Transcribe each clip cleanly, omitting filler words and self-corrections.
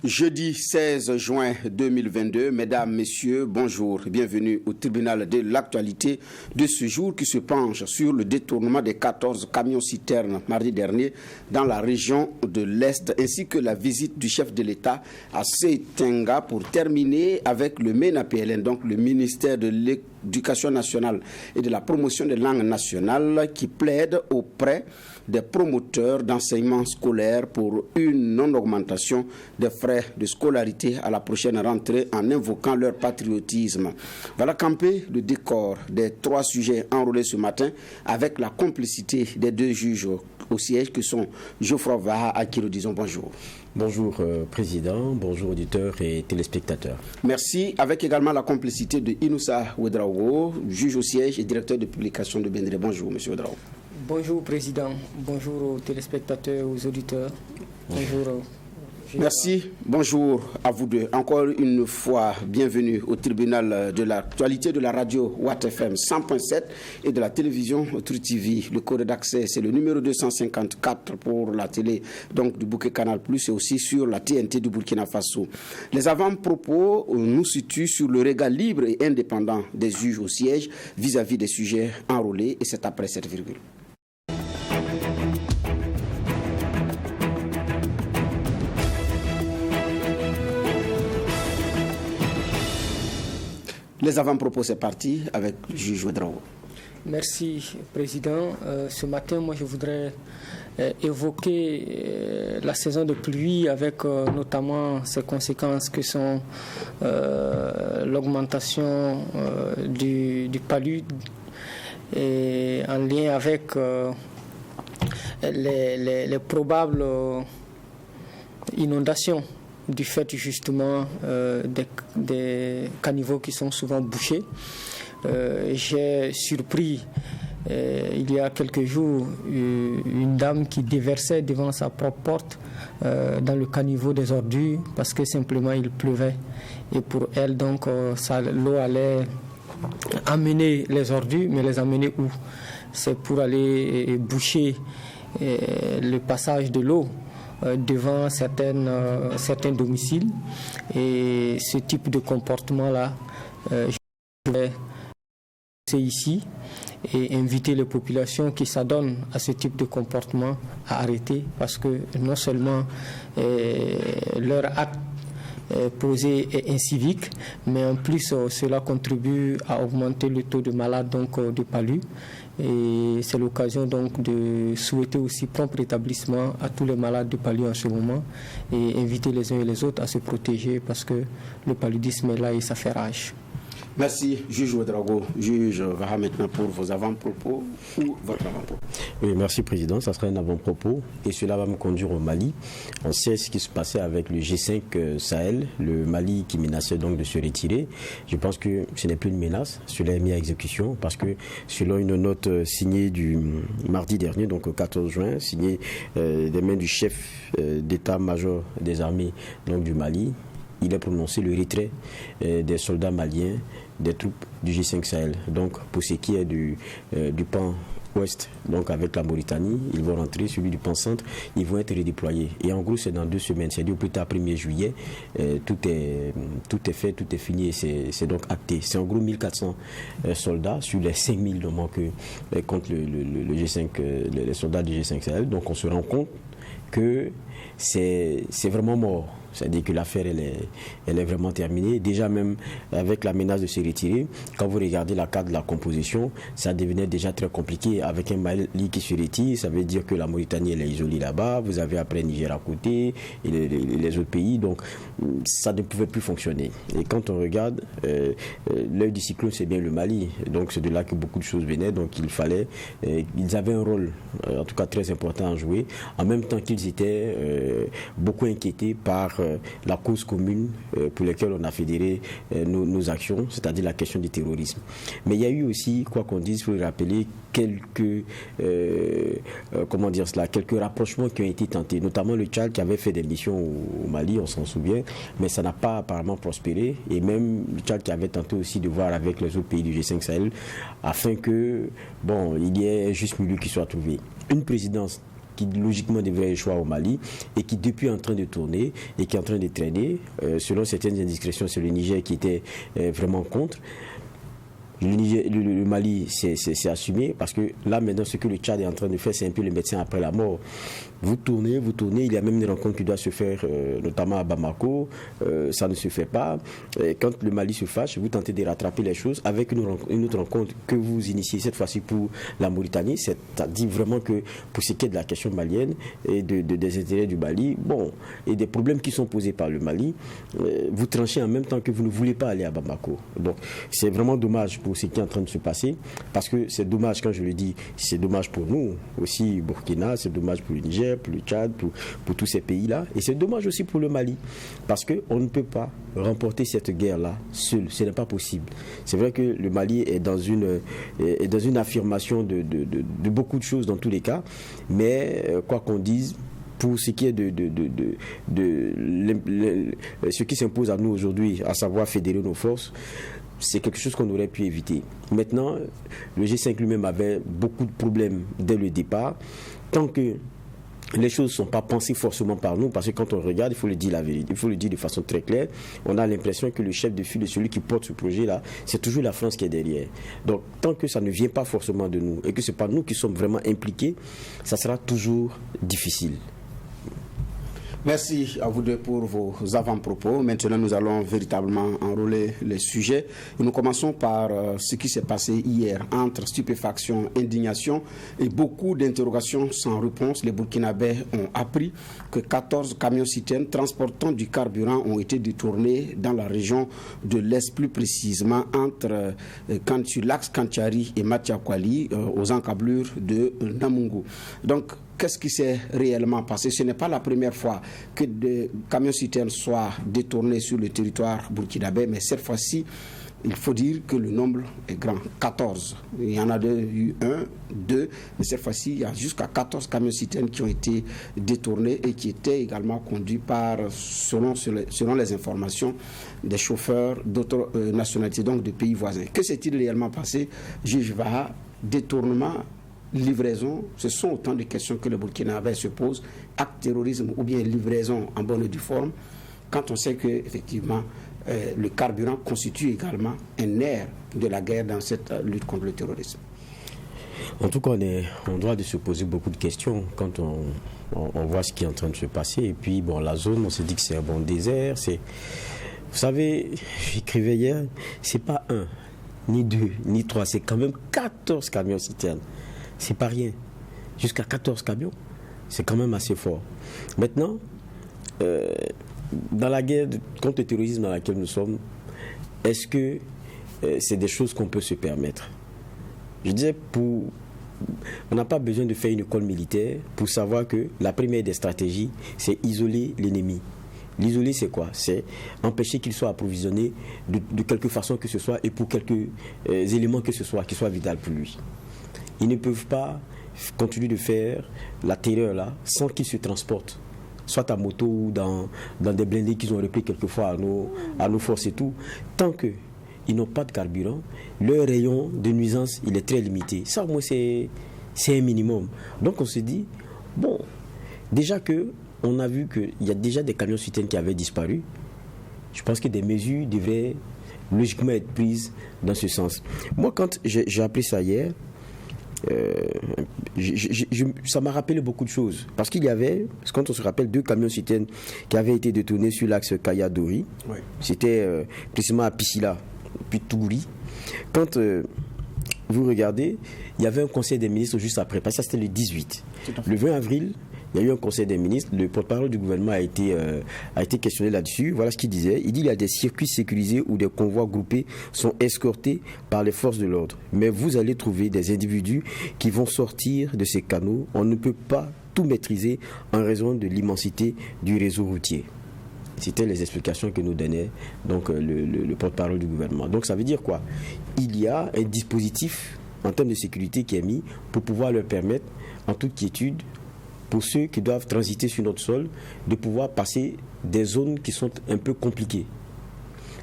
Jeudi 16 juin 2022, mesdames, messieurs, bonjour. Bienvenue au tribunal de l'actualité de ce jour qui se penche sur le détournement des 14 camions-citernes mardi dernier dans la région de l'Est, ainsi que la visite du chef de l'État à Seitenga pour terminer avec le MENAPLN, donc le ministère de l'Éducation nationale et de la promotion des langues nationales, qui plaide auprès des promoteurs d'enseignement scolaire pour une non-augmentation des frais de scolarité à la prochaine rentrée en invoquant leur patriotisme. Voilà camper le décor des trois sujets enrôlés ce matin avec la complicité des deux juges au siège que sont Geoffroy Vaha à qui nous disons bonjour. Bonjour Président, bonjour auditeurs et téléspectateurs. Merci, avec également la complicité de Inoussa Ouedraogo, juge au siège et directeur de publication de Bendré. Bonjour Monsieur Ouedraogo. Bonjour Président, bonjour aux téléspectateurs, aux auditeurs. Bonjour. Merci, bonjour à vous deux. Encore une fois, bienvenue au tribunal de l'actualité de la radio Watt FM 100.7 et de la télévision True TV. Le code d'accès, c'est le numéro 254 pour la télé donc du Bouquet Canal+, et aussi sur la TNT du Burkina Faso. Les avant-propos nous situent sur le regard libre et indépendant des juges au siège vis-à-vis des sujets enrôlés, et c'est après cette virgule. Les avant-propos, c'est parti avec le juge Ouedraogo. Merci, Président. Ce matin, moi, je voudrais évoquer la saison de pluie avec notamment ses conséquences que sont l'augmentation du palu et en lien avec les probables inondations du fait justement des caniveaux qui sont souvent bouchés. J'ai surpris il y a quelques jours une dame qui déversait devant sa propre porte dans le caniveau des ordures parce que simplement il pleuvait. Et pour elle, donc, l'eau allait amener les ordures, mais les amener où? C'est pour aller boucher le passage de l'eau devant certains domiciles. Et ce type de comportement-là, je vais ici et inviter les populations qui s'adonnent à ce type de comportement à arrêter, parce que non seulement leur acte posé est incivique, mais en plus cela contribue à augmenter le taux de malades donc de palu. Et c'est l'occasion donc de souhaiter aussi prompt rétablissement à tous les malades de palu en ce moment et inviter les uns et les autres à se protéger parce que le paludisme est là et ça fait rage. Merci, juge Ouedraogo. Juge Vaha maintenant pour vos avant-propos ou votre avant-propos. Oui, merci Président. Ça sera un avant-propos et cela va me conduire au Mali. On sait ce qui se passait avec le G5 Sahel, le Mali qui menaçait donc de se retirer. Je pense que ce n'est plus une menace, cela est mis à exécution parce que selon une note signée du mardi dernier, donc le 14 juin, signée des mains du chef d'état-major des armées donc du Mali, il a prononcé le retrait des soldats maliens, des troupes du G5 Sahel. Donc, pour ce qui est du pan ouest, donc avec la Mauritanie, ils vont rentrer, celui du pan centre, ils vont être redéployés. Et en gros, c'est dans 2 semaines, c'est-à-dire au plus tard 1er juillet, tout est fait, tout est fini et c'est donc acté. C'est en gros 1400 soldats sur les 5000 de que compte le G5, les soldats du G5 Sahel. Donc, on se rend compte que c'est vraiment mort. C'est-à-dire que l'affaire, elle est vraiment terminée. Déjà même avec la menace de se retirer, quand vous regardez la carte de la composition, ça devenait déjà très compliqué. Avec un Mali qui se retire, ça veut dire que la Mauritanie, elle est isolée là-bas. Vous avez après Niger à côté et les autres pays. Donc, ça ne pouvait plus fonctionner. Et quand on regarde, l'œil du cyclone, c'est bien le Mali. Donc, c'est de là que beaucoup de choses venaient. Donc, il fallait... ils avaient un rôle, en tout cas très important à jouer. En même temps qu'ils étaient beaucoup inquiétés par la cause commune pour laquelle on a fédéré nos actions, c'est-à-dire la question du terrorisme. Mais il y a eu aussi, quoi qu'on dise, il faut le rappeler, quelques quelques rapprochements qui ont été tentés, notamment le Tchad qui avait fait des missions au Mali, on s'en souvient, mais ça n'a pas apparemment prospéré, et même le Tchad qui avait tenté aussi de voir avec les autres pays du G5 Sahel afin que, il y ait un juste milieu qui soit trouvé. Une présidence qui logiquement devrait échouer au Mali et qui depuis est en train de tourner et qui est en train de traîner. Selon certaines indiscrétions, c'est le Niger qui était vraiment contre. Le Mali c'est assumé parce que là maintenant ce que le Tchad est en train de faire, c'est un peu le médecin après la mort. Vous tournez, il y a même une rencontre qui doit se faire notamment à Bamako, ça ne se fait pas. Et quand le Mali se fâche, vous tentez de rattraper les choses avec une autre rencontre que vous initiez cette fois-ci pour la Mauritanie, c'est-à-dire vraiment que pour ce qui est de la question malienne et des intérêts du Mali, bon, et des problèmes qui sont posés par le Mali, vous tranchez en même temps que vous ne voulez pas aller à Bamako. Donc c'est vraiment dommage pour ce qui est en train de se passer, parce que c'est dommage, quand je le dis, c'est dommage pour nous, aussi Burkina, c'est dommage pour le Niger, pour le Tchad, pour tous ces pays-là, et c'est dommage aussi pour le Mali, parce qu'on ne peut pas remporter cette guerre-là seul, ce n'est pas possible. C'est vrai que le Mali est dans une affirmation de beaucoup de choses dans tous les cas, mais quoi qu'on dise, pour ce qui est ce qui s'impose à nous aujourd'hui, à savoir fédérer nos forces, c'est quelque chose qu'on aurait pu éviter. Maintenant, le G5 lui-même avait beaucoup de problèmes dès le départ. Tant que les choses ne sont pas pensées forcément par nous, parce que quand on regarde, il faut le dire la vérité, il faut le dire de façon très claire, on a l'impression que le chef de file, celui qui porte ce projet-là, c'est toujours la France qui est derrière. Donc, tant que ça ne vient pas forcément de nous, et que ce n'est pas nous qui sommes vraiment impliqués, ça sera toujours difficile. Merci à vous deux pour vos avant-propos. Maintenant, nous allons véritablement enrôler les sujets. Et nous commençons par ce qui s'est passé hier entre stupéfaction, indignation et beaucoup d'interrogations sans réponse. Les Burkinabés ont appris que 14 camions-citernes transportant du carburant ont été détournés dans la région de l'Est, plus précisément entre sur l'axe Kantiari et Matiakwali, aux encablures de Namungu. Donc, qu'est-ce qui s'est réellement passé? Ce n'est pas la première fois que des camions-citernes soient détournés sur le territoire burkinabé, mais cette fois-ci, il faut dire que le nombre est grand, 14. Il y en a eu 1, 2, mais cette fois-ci, il y a jusqu'à 14 camions-citernes qui ont été détournés et qui étaient également conduits par, selon les informations, des chauffeurs d'autres nationalités, donc de pays voisins. Que s'est-il réellement passé? Juge Vaha, détournement, livraison, ce sont autant de questions que le Burkinabé se pose. Acte terrorisme ou bien livraison en bonne et due forme, quand on sait que effectivement le carburant constitue également un nerf de la guerre dans cette lutte contre le terrorisme. En tout cas, on doit de se poser beaucoup de questions quand on voit ce qui est en train de se passer. Et puis, bon, la zone, on se dit que c'est un bon désert. Vous savez, j'écrivais hier, c'est pas 1, ni 2, ni 3, c'est quand même 14 camions-citernes. C'est pas rien. Jusqu'à 14 camions, c'est quand même assez fort. Maintenant, dans la guerre contre le terrorisme dans laquelle nous sommes, est-ce que c'est des choses qu'on peut se permettre? Je disais, on n'a pas besoin de faire une école militaire pour savoir que la première des stratégies, c'est isoler l'ennemi. L'isoler, c'est quoi? C'est empêcher qu'il soit approvisionné de quelque façon que ce soit et pour quelques éléments que ce soit, qui soient vitaux pour lui. Ils ne peuvent pas continuer de faire la terreur là sans qu'ils se transportent, soit à moto ou dans des blindés qu'ils ont repris quelquefois à nos forces et tout. Tant qu'ils n'ont pas de carburant, leur rayon de nuisance il est très limité. Ça, moi, c'est un minimum. Donc on se dit, bon, déjà qu'on a vu qu'il y a déjà des camions-citernes qui avaient disparu, je pense que des mesures devraient logiquement être prises dans ce sens. Moi, quand j'ai appris ça hier, ça m'a rappelé beaucoup de choses, parce qu'il y avait, quand on se rappelle, 2 camions-citernes qui avaient été détournés sur l'axe Kaya-Dori. Oui. C'était précisément à Piscila, puis Tougouri. Quand vous regardez, il y avait un conseil des ministres juste après, parce que ça c'était le 18. Le 20 avril, il y a eu un conseil des ministres, le porte-parole du gouvernement a été questionné là-dessus. Voilà ce qu'il disait. Il dit qu'il y a des circuits sécurisés où des convois groupés sont escortés par les forces de l'ordre. Mais vous allez trouver des individus qui vont sortir de ces canaux. On ne peut pas tout maîtriser en raison de l'immensité du réseau routier. C'était les explications que nous donnait donc, le porte-parole du gouvernement. Donc ça veut dire quoi? Il y a un dispositif en termes de sécurité qui est mis pour pouvoir leur permettre, en toute quiétude, pour ceux qui doivent transiter sur notre sol, de pouvoir passer des zones qui sont un peu compliquées.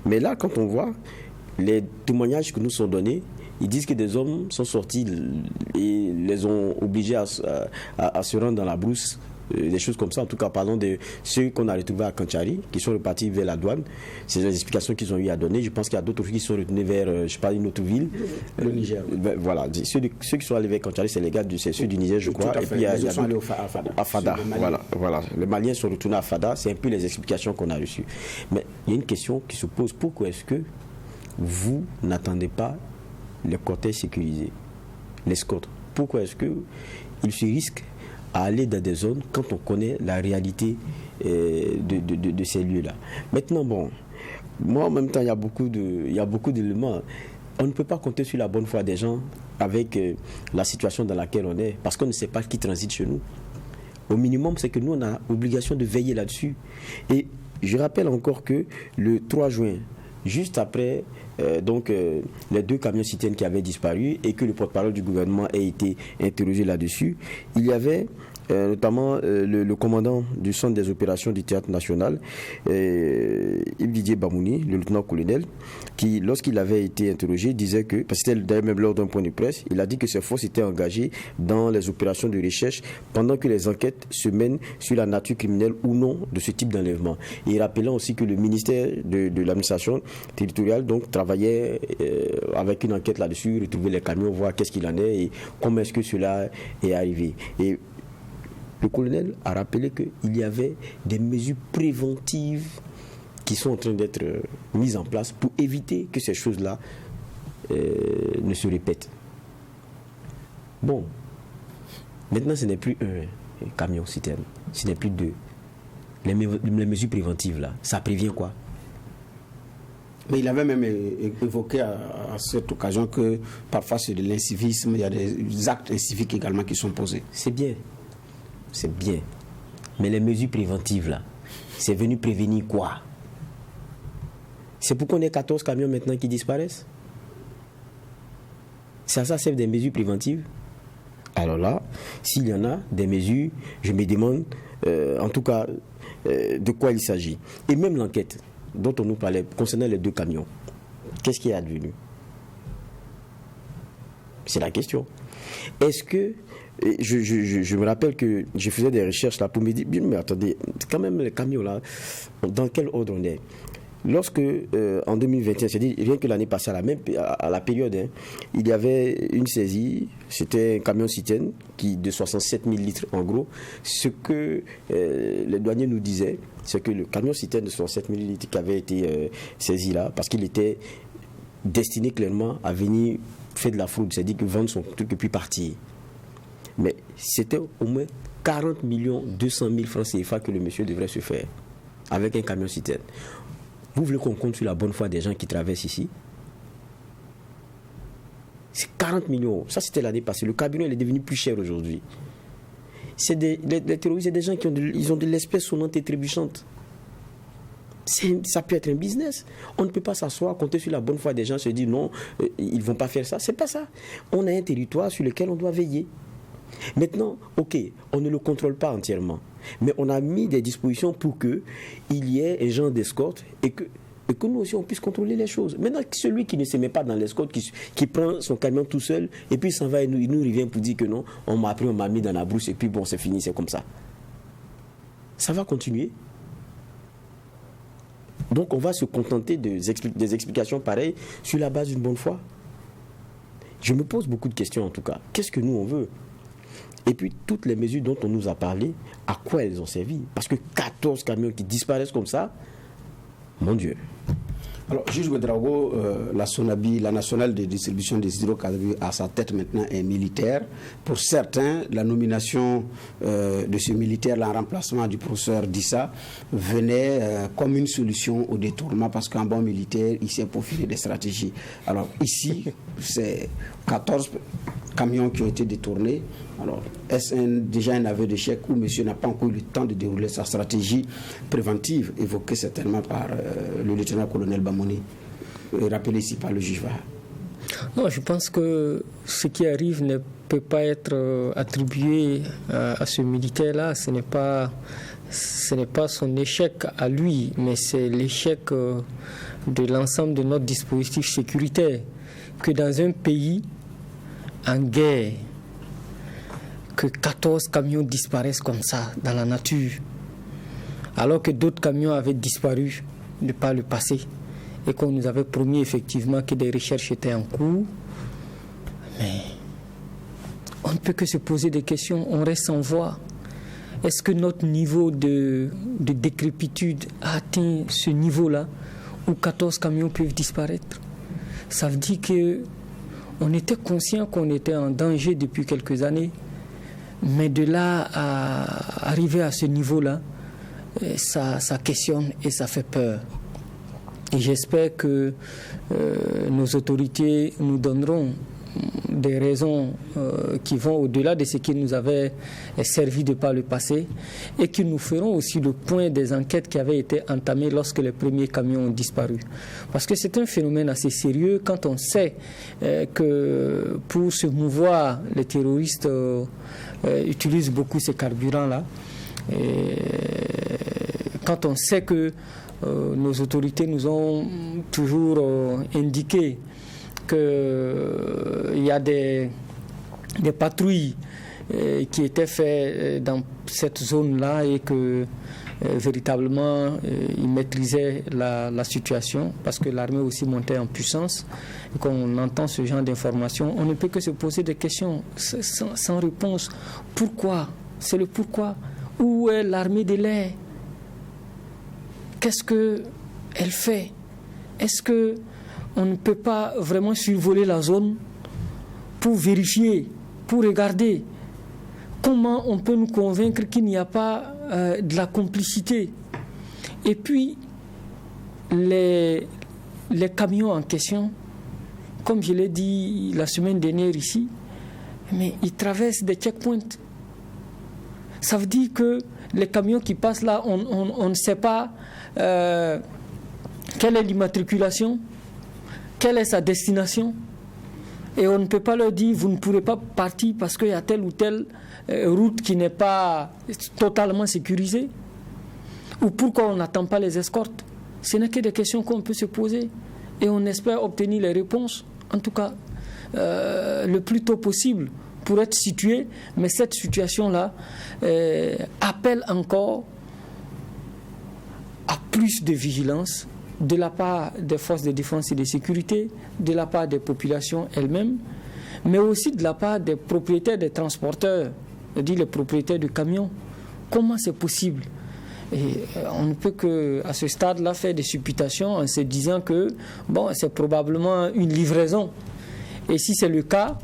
Mais là, quand on voit les témoignages que nous sont donnés, Ils disent que des hommes sont sortis et les ont obligés à se rendre dans la brousse. Des choses comme ça, en tout cas parlons de ceux qu'on a retrouvés à Kanchari, qui sont repartis vers la douane. C'est les explications qu'ils ont eu à donner. Je pense qu'il y a d'autres qui sont retournés vers, je sais pas, une autre ville. Le Niger. Voilà, ceux qui sont allés vers Kanchari, c'est les gars c'est ceux du Niger, je crois. Et puis il y a d'autres à Fada. Voilà. Les Maliens sont retournés à Fada. C'est un peu les explications qu'on a reçues. Mais il y a une question qui se pose. Pourquoi est-ce que vous n'attendez pas les cortèges sécurisés, l'escorte? Pourquoi est-ce qu'ils se risquent à aller dans des zones quand on connaît la réalité de ces lieux-là? Maintenant, bon, moi en même temps, il y a beaucoup d'éléments. On ne peut pas compter sur la bonne foi des gens avec la situation dans laquelle on est, parce qu'on ne sait pas qui transite chez nous. Au minimum, c'est que nous, on a l'obligation de veiller là-dessus. Et je rappelle encore que le 3 juin, juste après les 2 camions citernes qui avaient disparu et que le porte-parole du gouvernement a été interrogé là-dessus, il y avait notamment le commandant du centre des opérations du théâtre national, Yves Didier Bamouni, le lieutenant-colonel, qui, lorsqu'il avait été interrogé, disait que, parce que c'était d'ailleurs même lors d'un point de presse, il a dit que ses forces étaient engagées dans les opérations de recherche pendant que les enquêtes se mènent sur la nature criminelle ou non de ce type d'enlèvement. Et rappelant aussi que le ministère de l'administration territoriale donc travaillait avec une enquête là-dessus, retrouver les camions, voir qu'est-ce qu'il en est et comment est-ce que cela est arrivé. Et le colonel a rappelé qu'il y avait des mesures préventives qui sont en train d'être mises en place pour éviter que ces choses-là ne se répètent. Bon, maintenant ce n'est plus un camion citerne, ce n'est plus 2. Les mesures préventives là, ça prévient quoi? Mais il avait même évoqué à cette occasion que parfois c'est de l'incivisme, il y a des actes inciviques également qui sont posés. C'est bien. C'est bien. Mais les mesures préventives, là, c'est venu prévenir quoi? C'est pour qu'on ait 14 camions maintenant qui disparaissent? Ça sert des mesures préventives? Alors là, s'il y en a des mesures, je me demande, en tout cas, de quoi il s'agit. Et même l'enquête dont on nous parlait concernant les 2 camions, qu'est-ce qui est advenu? C'est la question. Est-ce que je me rappelle que je faisais des recherches là pour me dire, mais attendez, quand même les camions là, dans quel ordre on est? Lorsque, en 2021, c'est-à-dire rien que l'année passée, à la période, il y avait une saisie, c'était un camion citerne de 67 000 litres en gros. Ce que les douaniers nous disaient, c'est que le camion citerne de 67 000 litres qui avait été saisi là, parce qu'il était destiné clairement à venir faire de la fraude, c'est-à-dire que vendre son truc et puis partir. Mais c'était au moins 40 200 000 francs CFA que le monsieur devrait se faire avec un camion citerne. Vous voulez qu'on compte sur la bonne foi des gens qui traversent ici? C'est 40 millions. Ça, c'était l'année passée. Le carburant, il est devenu plus cher aujourd'hui. Les terroristes, c'est des gens qui ont de l'espèce sonnante et trébuchante. Ça peut être un business. On ne peut pas s'asseoir, compter sur la bonne foi des gens, se dire non, ils ne vont pas faire ça. C'est pas ça. On a un territoire sur lequel on doit veiller. Maintenant, ok, on ne le contrôle pas entièrement, mais on a mis des dispositions pour qu'il y ait un genre d'escorte et que nous aussi on puisse contrôler les choses. Maintenant, celui qui ne se met pas dans l'escorte, qui prend son camion tout seul et puis il s'en va et il nous revient pour dire que non, on m'a pris, on m'a mis dans la brousse et puis bon, c'est fini, c'est comme ça. Ça va continuer. Donc on va se contenter des explications pareilles sur la base d'une bonne foi. Je me pose beaucoup de questions en tout cas. Qu'est-ce que nous on veut? Et puis, toutes les mesures dont on nous a parlé, à quoi elles ont servi? Parce que 14 camions qui disparaissent comme ça, mon Dieu. Alors, juge Ouedraogo, la SONABI, la nationale de distribution des hydrocarbures, à sa tête maintenant est militaire. Pour certains, la nomination de ce militaire, en remplacement du professeur Dissa, venait comme une solution au détournement parce qu'un bon militaire, il sait profiler des stratégies. Alors, ici, c'est 14 camions qui ont été détournés. Alors, est-ce déjà un aveu d'échec où monsieur n'a pas encore eu le temps de dérouler sa stratégie préventive, évoquée certainement par le lieutenant-colonel Bamouni, rappelé ici par le juge Vaha? Non, je pense que ce qui arrive ne peut pas être attribué à ce militaire-là. Ce n'est pas son échec à lui, mais c'est l'échec de l'ensemble de notre dispositif sécuritaire. que dans un pays en guerre, que 14 camions disparaissent comme ça dans la nature, alors que d'autres camions avaient disparu de par le passé et qu'on nous avait promis effectivement que des recherches étaient en cours. Mais on ne peut que se poser des questions, on reste sans voix. Est-ce que notre niveau de décrépitude a atteint ce niveau-là où 14 camions peuvent disparaître? Ça veut dire qu'on était conscient qu'on était en danger depuis quelques années, mais de là à arriver à ce niveau-là, ça questionne et ça fait peur. Et j'espère que nos autorités nous donneront des raisons qui vont au-delà de ce qui nous avait servi de par le passé et qui nous feront aussi le point des enquêtes qui avaient été entamées lorsque les premiers camions ont disparu. Parce que c'est un phénomène assez sérieux quand on sait que pour se mouvoir, les terroristes utilisent beaucoup ces carburants-là. Et quand on sait que nos autorités nous ont toujours indiqué qu'il y a des patrouilles qui étaient faites dans cette zone-là et que véritablement ils maîtrisaient la situation parce que l'armée aussi montait en puissance et qu'on entend ce genre d'informations, on ne peut que se poser des questions sans réponse. Pourquoi? C'est le pourquoi. Où est l'armée de l'air? Qu'est-ce qu'elle fait? Est-ce que on ne peut pas vraiment survoler la zone pour vérifier, pour regarder comment on peut nous convaincre qu'il n'y a pas de la complicité? Et puis, les camions en question, comme je l'ai dit la semaine dernière ici, mais ils traversent des checkpoints. Ça veut dire que les camions qui passent là, on ne sait pas quelle est l'immatriculation, quelle est sa destination, et on ne peut pas leur dire vous ne pourrez pas partir parce qu'il y a telle ou telle route qui n'est pas totalement sécurisée, ou pourquoi on n'attend pas les escortes. Ce n'est que des questions qu'on peut se poser et on espère obtenir les réponses, en tout cas le plus tôt possible pour être situé, mais cette situation-là appelle encore à plus de vigilance de la part des forces de défense et de sécurité, de la part des populations elles-mêmes, mais aussi de la part des propriétaires des transporteurs, c'est-à-dire les propriétaires de camions. Comment c'est possible? Et on ne peut qu'à ce stade-là faire des supputations en se disant que bon, c'est probablement une livraison. Et si c'est le cas,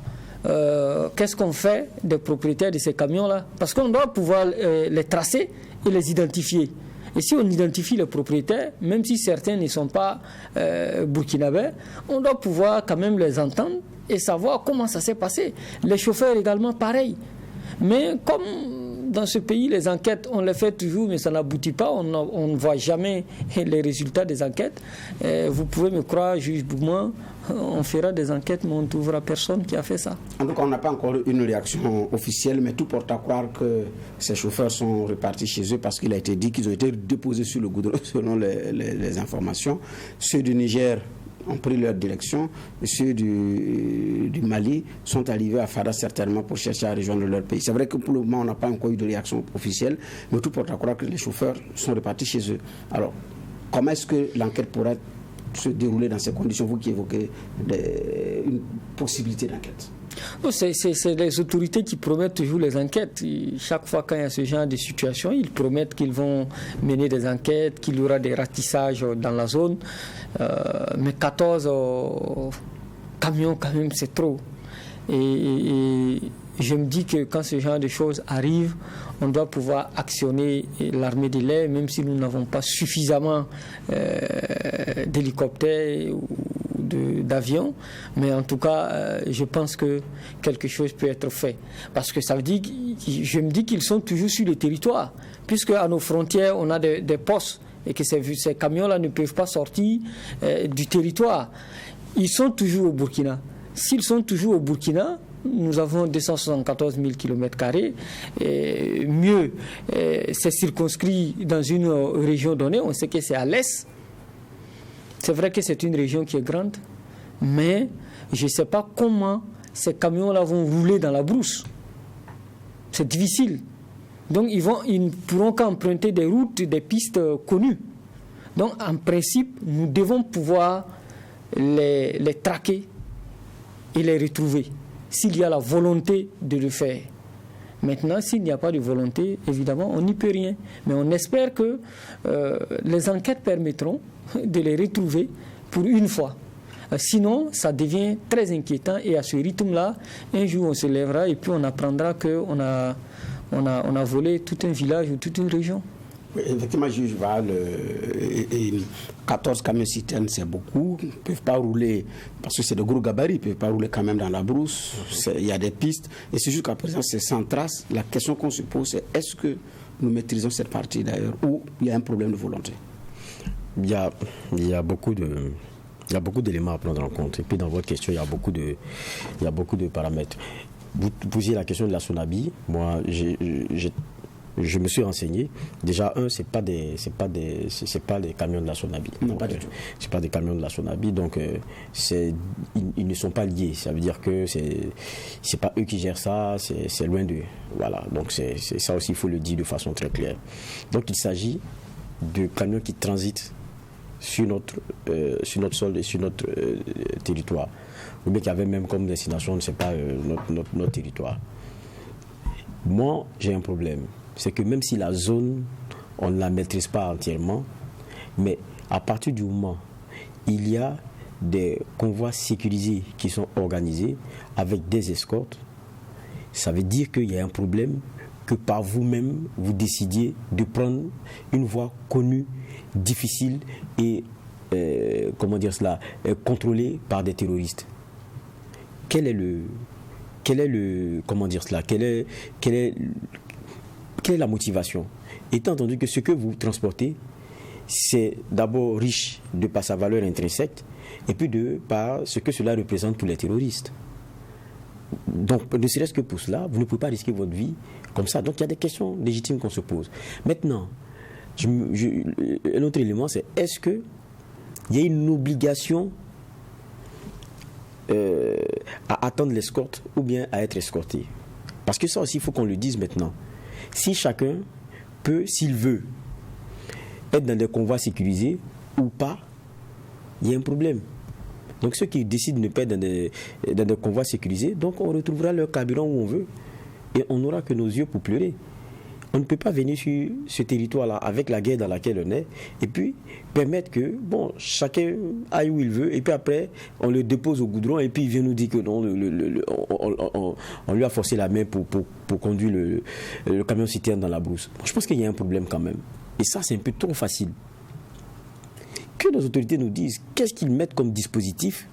qu'est-ce qu'on fait des propriétaires de ces camions-là? Parce qu'on doit pouvoir les tracer et les identifier. Et si on identifie les propriétaires, même si certains ne sont pas burkinabés, on doit pouvoir quand même les entendre et savoir comment ça s'est passé. Les chauffeurs également, pareil. Mais comme dans ce pays, les enquêtes, on les fait toujours, mais ça n'aboutit pas, on ne voit jamais les résultats des enquêtes. Vous pouvez me croire, juge Bougman, on fera des enquêtes, mais on ne trouvera personne qui a fait ça. En tout cas, on n'a pas encore une réaction officielle, mais tout porte à croire que ces chauffeurs sont repartis chez eux parce qu'il a été dit qu'ils ont été déposés sur le goudron selon les informations. Ceux du Niger ont pris leur direction, et ceux du Mali sont arrivés à Fada certainement pour chercher à rejoindre leur pays. C'est vrai que pour le moment, on n'a pas encore eu de réaction officielle, mais tout porte à croire que les chauffeurs sont repartis chez eux. Alors, comment est-ce que l'enquête pourrait se dérouler dans ces conditions, vous qui évoquez une possibilité d'enquête? C'est les autorités qui promettent toujours les enquêtes. Chaque fois quand il y a ce genre de situation, ils promettent qu'ils vont mener des enquêtes, qu'il y aura des ratissages dans la zone. Mais 14 camions, quand même, c'est trop. Et je me dis que quand ce genre de choses arrive, on doit pouvoir actionner l'armée de l'air, même si nous n'avons pas suffisamment d'hélicoptères ou d'avions, mais en tout cas, je pense que quelque chose peut être fait. Parce que ça veut dire, je me dis qu'ils sont toujours sur le territoire, puisque à nos frontières, on a des postes, et que ces camions-là ne peuvent pas sortir du territoire. Ils sont toujours au Burkina. S'ils sont toujours au Burkina, nous avons 274 000 km². Mieux, c'est circonscrit dans une région donnée. On sait que c'est à l'est. C'est vrai que c'est une région qui est grande, Mais je ne sais pas comment ces camions-là vont rouler dans la brousse. C'est difficile. Donc ils ne pourront qu'emprunter des routes, des pistes connues. Donc en principe, nous devons pouvoir les traquer et les retrouver, s'il y a la volonté de le faire. Maintenant, s'il n'y a pas de volonté, évidemment, on n'y peut rien. Mais on espère que les enquêtes permettront de les retrouver pour une fois. Sinon, ça devient très inquiétant et à ce rythme-là, un jour on se lèvera et puis on apprendra qu'on a volé tout un village ou toute une région. Oui, effectivement, juge Val, 14 camions citernes, c'est beaucoup. Ils ne peuvent pas rouler, parce que c'est de gros gabarits, ils ne peuvent pas rouler quand même dans la brousse. Il y a des pistes. Et c'est jusqu'à présent, c'est sans trace. La question qu'on se pose, c'est est-ce que nous maîtrisons cette partie d'ailleurs, ou il y a un problème de volonté? Il y a beaucoup d'éléments à prendre en compte. Et puis dans votre question, il y a beaucoup de paramètres. Vous posiez la question de la Sonabi. Moi, je me suis renseigné. Déjà, c'est pas des camions de la Sonabi. Non, pas du tout. C'est pas des camions de la Sonabi. Donc, ils ne sont pas liés. Ça veut dire que c'est pas eux qui gèrent ça. C'est loin d'eux. Voilà. Donc, c'est ça aussi, il faut le dire de façon très claire. Donc, il s'agit de camions qui transitent sur notre sol et sur notre territoire. Ou bien qui avaient même comme destination, c'est pas notre territoire. Moi, j'ai un problème. C'est que même si la zone, on ne la maîtrise pas entièrement, mais à partir du moment où il y a des convois sécurisés qui sont organisés avec des escortes, ça veut dire qu'il y a un problème que par vous-même, vous décidiez de prendre une voie connue, difficile et, contrôlée par des terroristes. Quelle est la motivation? Étant entendu que ce que vous transportez, c'est d'abord riche de par sa valeur intrinsèque et puis de par ce que cela représente pour les terroristes. Donc, ne serait-ce que pour cela, vous ne pouvez pas risquer votre vie comme ça. Donc, il y a des questions légitimes qu'on se pose. Maintenant, un autre élément, c'est est-ce qu'il y a une obligation à attendre l'escorte ou bien à être escorté? Parce que ça aussi, il faut qu'on le dise maintenant. Si chacun peut, s'il veut, être dans des convois sécurisés ou pas, il y a un problème. Donc ceux qui décident de ne pas être dans des convois sécurisés, donc on retrouvera leur carburant où on veut et on n'aura que nos yeux pour pleurer. On ne peut pas venir sur ce territoire-là avec la guerre dans laquelle on est et puis permettre que chacun aille où il veut et puis après on le dépose au goudron et puis il vient nous dire que non, on lui a forcé la main pour conduire le camion citerne dans la brousse. Je pense qu'il y a un problème quand même. Et ça, c'est un peu trop facile. Que nos autorités nous disent qu'est-ce qu'ils mettent comme dispositif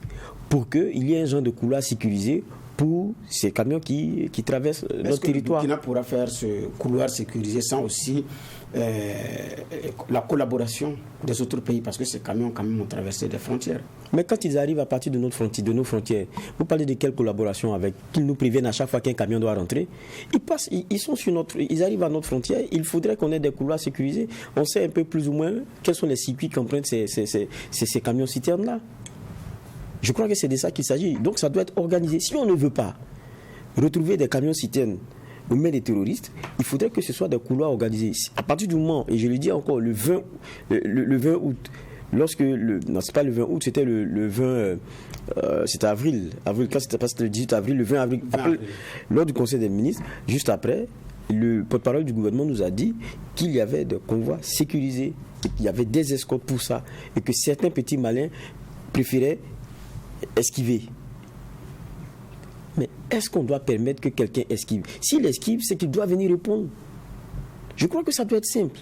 pour qu'il y ait un genre de couloir sécurisé pour ces camions qui traversent notre territoire. Est-ce que le Burkina pourra faire ce couloir sécurisé sans aussi la collaboration des autres pays, parce que ces camions quand même ont traversé des frontières? Mais quand ils arrivent à partir de nos frontières, vous parlez de quelle collaboration avec? Qu'ils nous préviennent à chaque fois qu'un camion doit rentrer. Ils arrivent à notre frontière, il faudrait qu'on ait des couloirs sécurisés. On sait un peu plus ou moins quels sont les circuits qu'empruntent ces camions citernes-là. Je crois que c'est de ça qu'il s'agit. Donc ça doit être organisé. Si on ne veut pas retrouver des camions citernes aux mains des terroristes, il faudrait que ce soit des couloirs organisés. À partir du moment, et je le dis encore, le 20 août, c'est pas le 20 août, c'était le 20, c'était avril, quand c'était pas le 18 avril, le 20 avril, lors du Conseil des ministres, juste après, le porte-parole du gouvernement nous a dit qu'il y avait des convois sécurisés, et qu'il y avait des escortes pour ça, et que certains petits malins préféraient esquiver. Mais est-ce qu'on doit permettre que quelqu'un esquive? S'il esquive, c'est qu'il doit venir répondre. Je crois que ça doit être simple.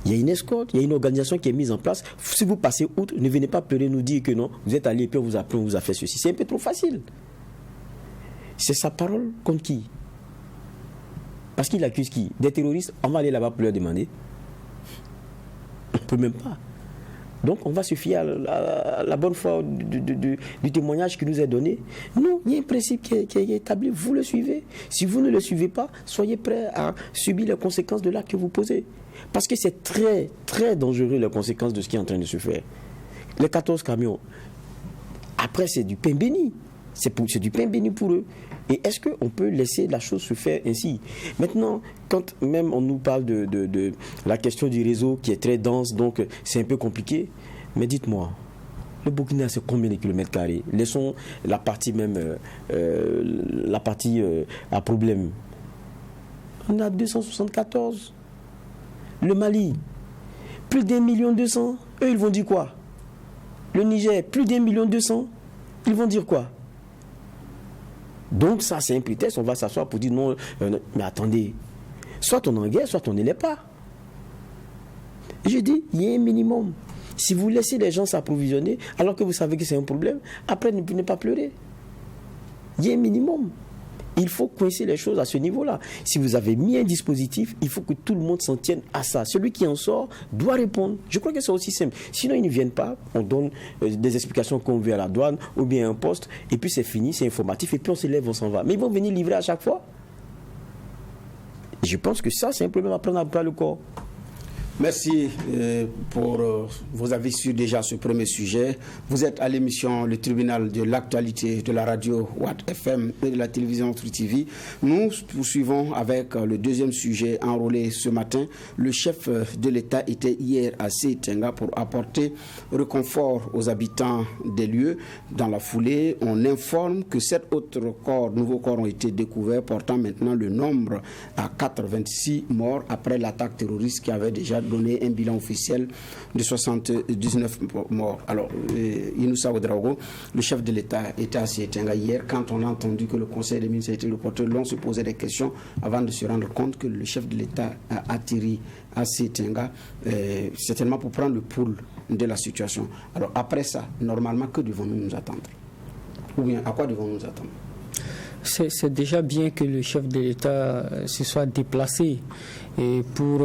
Il y a une escorte, il y a une organisation qui est mise en place. Si vous passez outre, ne venez pas pleurer, nous dire que non, vous êtes allé et puis on vous a fait ceci. C'est un peu trop facile. C'est sa parole contre qui? Parce qu'il accuse qui? Des terroristes. On va aller là-bas pour leur demander. On ne peut même pas. Donc on va se fier à la bonne foi du témoignage qui nous est donné. Non, il y a un principe qui est établi, vous le suivez. Si vous ne le suivez pas, soyez prêts à subir les conséquences de l'acte que vous posez. Parce que c'est très, très dangereux les conséquences de ce qui est en train de se faire. Les 14 camions, après, c'est du pain béni. C'est du pain béni pour eux. Et est-ce qu'on peut laisser la chose se faire ainsi? Maintenant, quand même on nous parle de la question du réseau qui est très dense, donc c'est un peu compliqué, mais dites-moi, le Burkina, c'est combien de kilomètres carrés? Laissons la partie même, à problème. On a 274. Le Mali, plus d'1,2 million. Eux, ils vont dire quoi? Le Niger, plus d'1,2 million. Ils vont dire quoi? Donc ça, c'est un prétexte. On va s'asseoir pour dire non, mais attendez. Soit on est en guerre, soit on ne l'est pas. Et je dis, il y a un minimum. Si vous laissez les gens s'approvisionner, alors que vous savez que c'est un problème, après, ne pas pleurer. Il y a un minimum. Il faut coincer les choses à ce niveau-là. Si vous avez mis un dispositif, il faut que tout le monde s'en tienne à ça. Celui qui en sort doit répondre. Je crois que c'est aussi simple. Sinon, ils ne viennent pas, on donne des explications qu'on veut à la douane ou bien un poste, et puis c'est fini, c'est informatif, et puis on se lève, on s'en va. Mais ils vont venir livrer à chaque fois. Je pense que ça, c'est un problème à prendre à bras le corps. Merci pour vos avis sur déjà ce premier sujet. Vous êtes à l'émission Le Tribunal de l'actualité de la radio Watt FM et de la télévision True TV. Nous poursuivons avec le deuxième sujet enrôlé ce matin. Le chef de l'État était hier à Sétenga pour apporter réconfort aux habitants des lieux. Dans la foulée, on informe que 7 autres nouveaux corps ont été découverts, portant maintenant le nombre à 86 morts après l'attaque terroriste qui avait déjà donné un bilan officiel de 79 morts. Alors, Inoussa Ouedraogo, le chef de l'État, était à Sétenga hier. Quand on a entendu que le Conseil des ministres a été reporté, l'on se posait des questions avant de se rendre compte que le chef de l'État a atterri à Sétenga, certainement pour prendre le pouls de la situation. Alors, après ça, normalement, que devons-nous nous attendre? Ou bien, à quoi devons-nous nous attendre? C'est déjà bien que le chef de l'État se soit déplacé et pour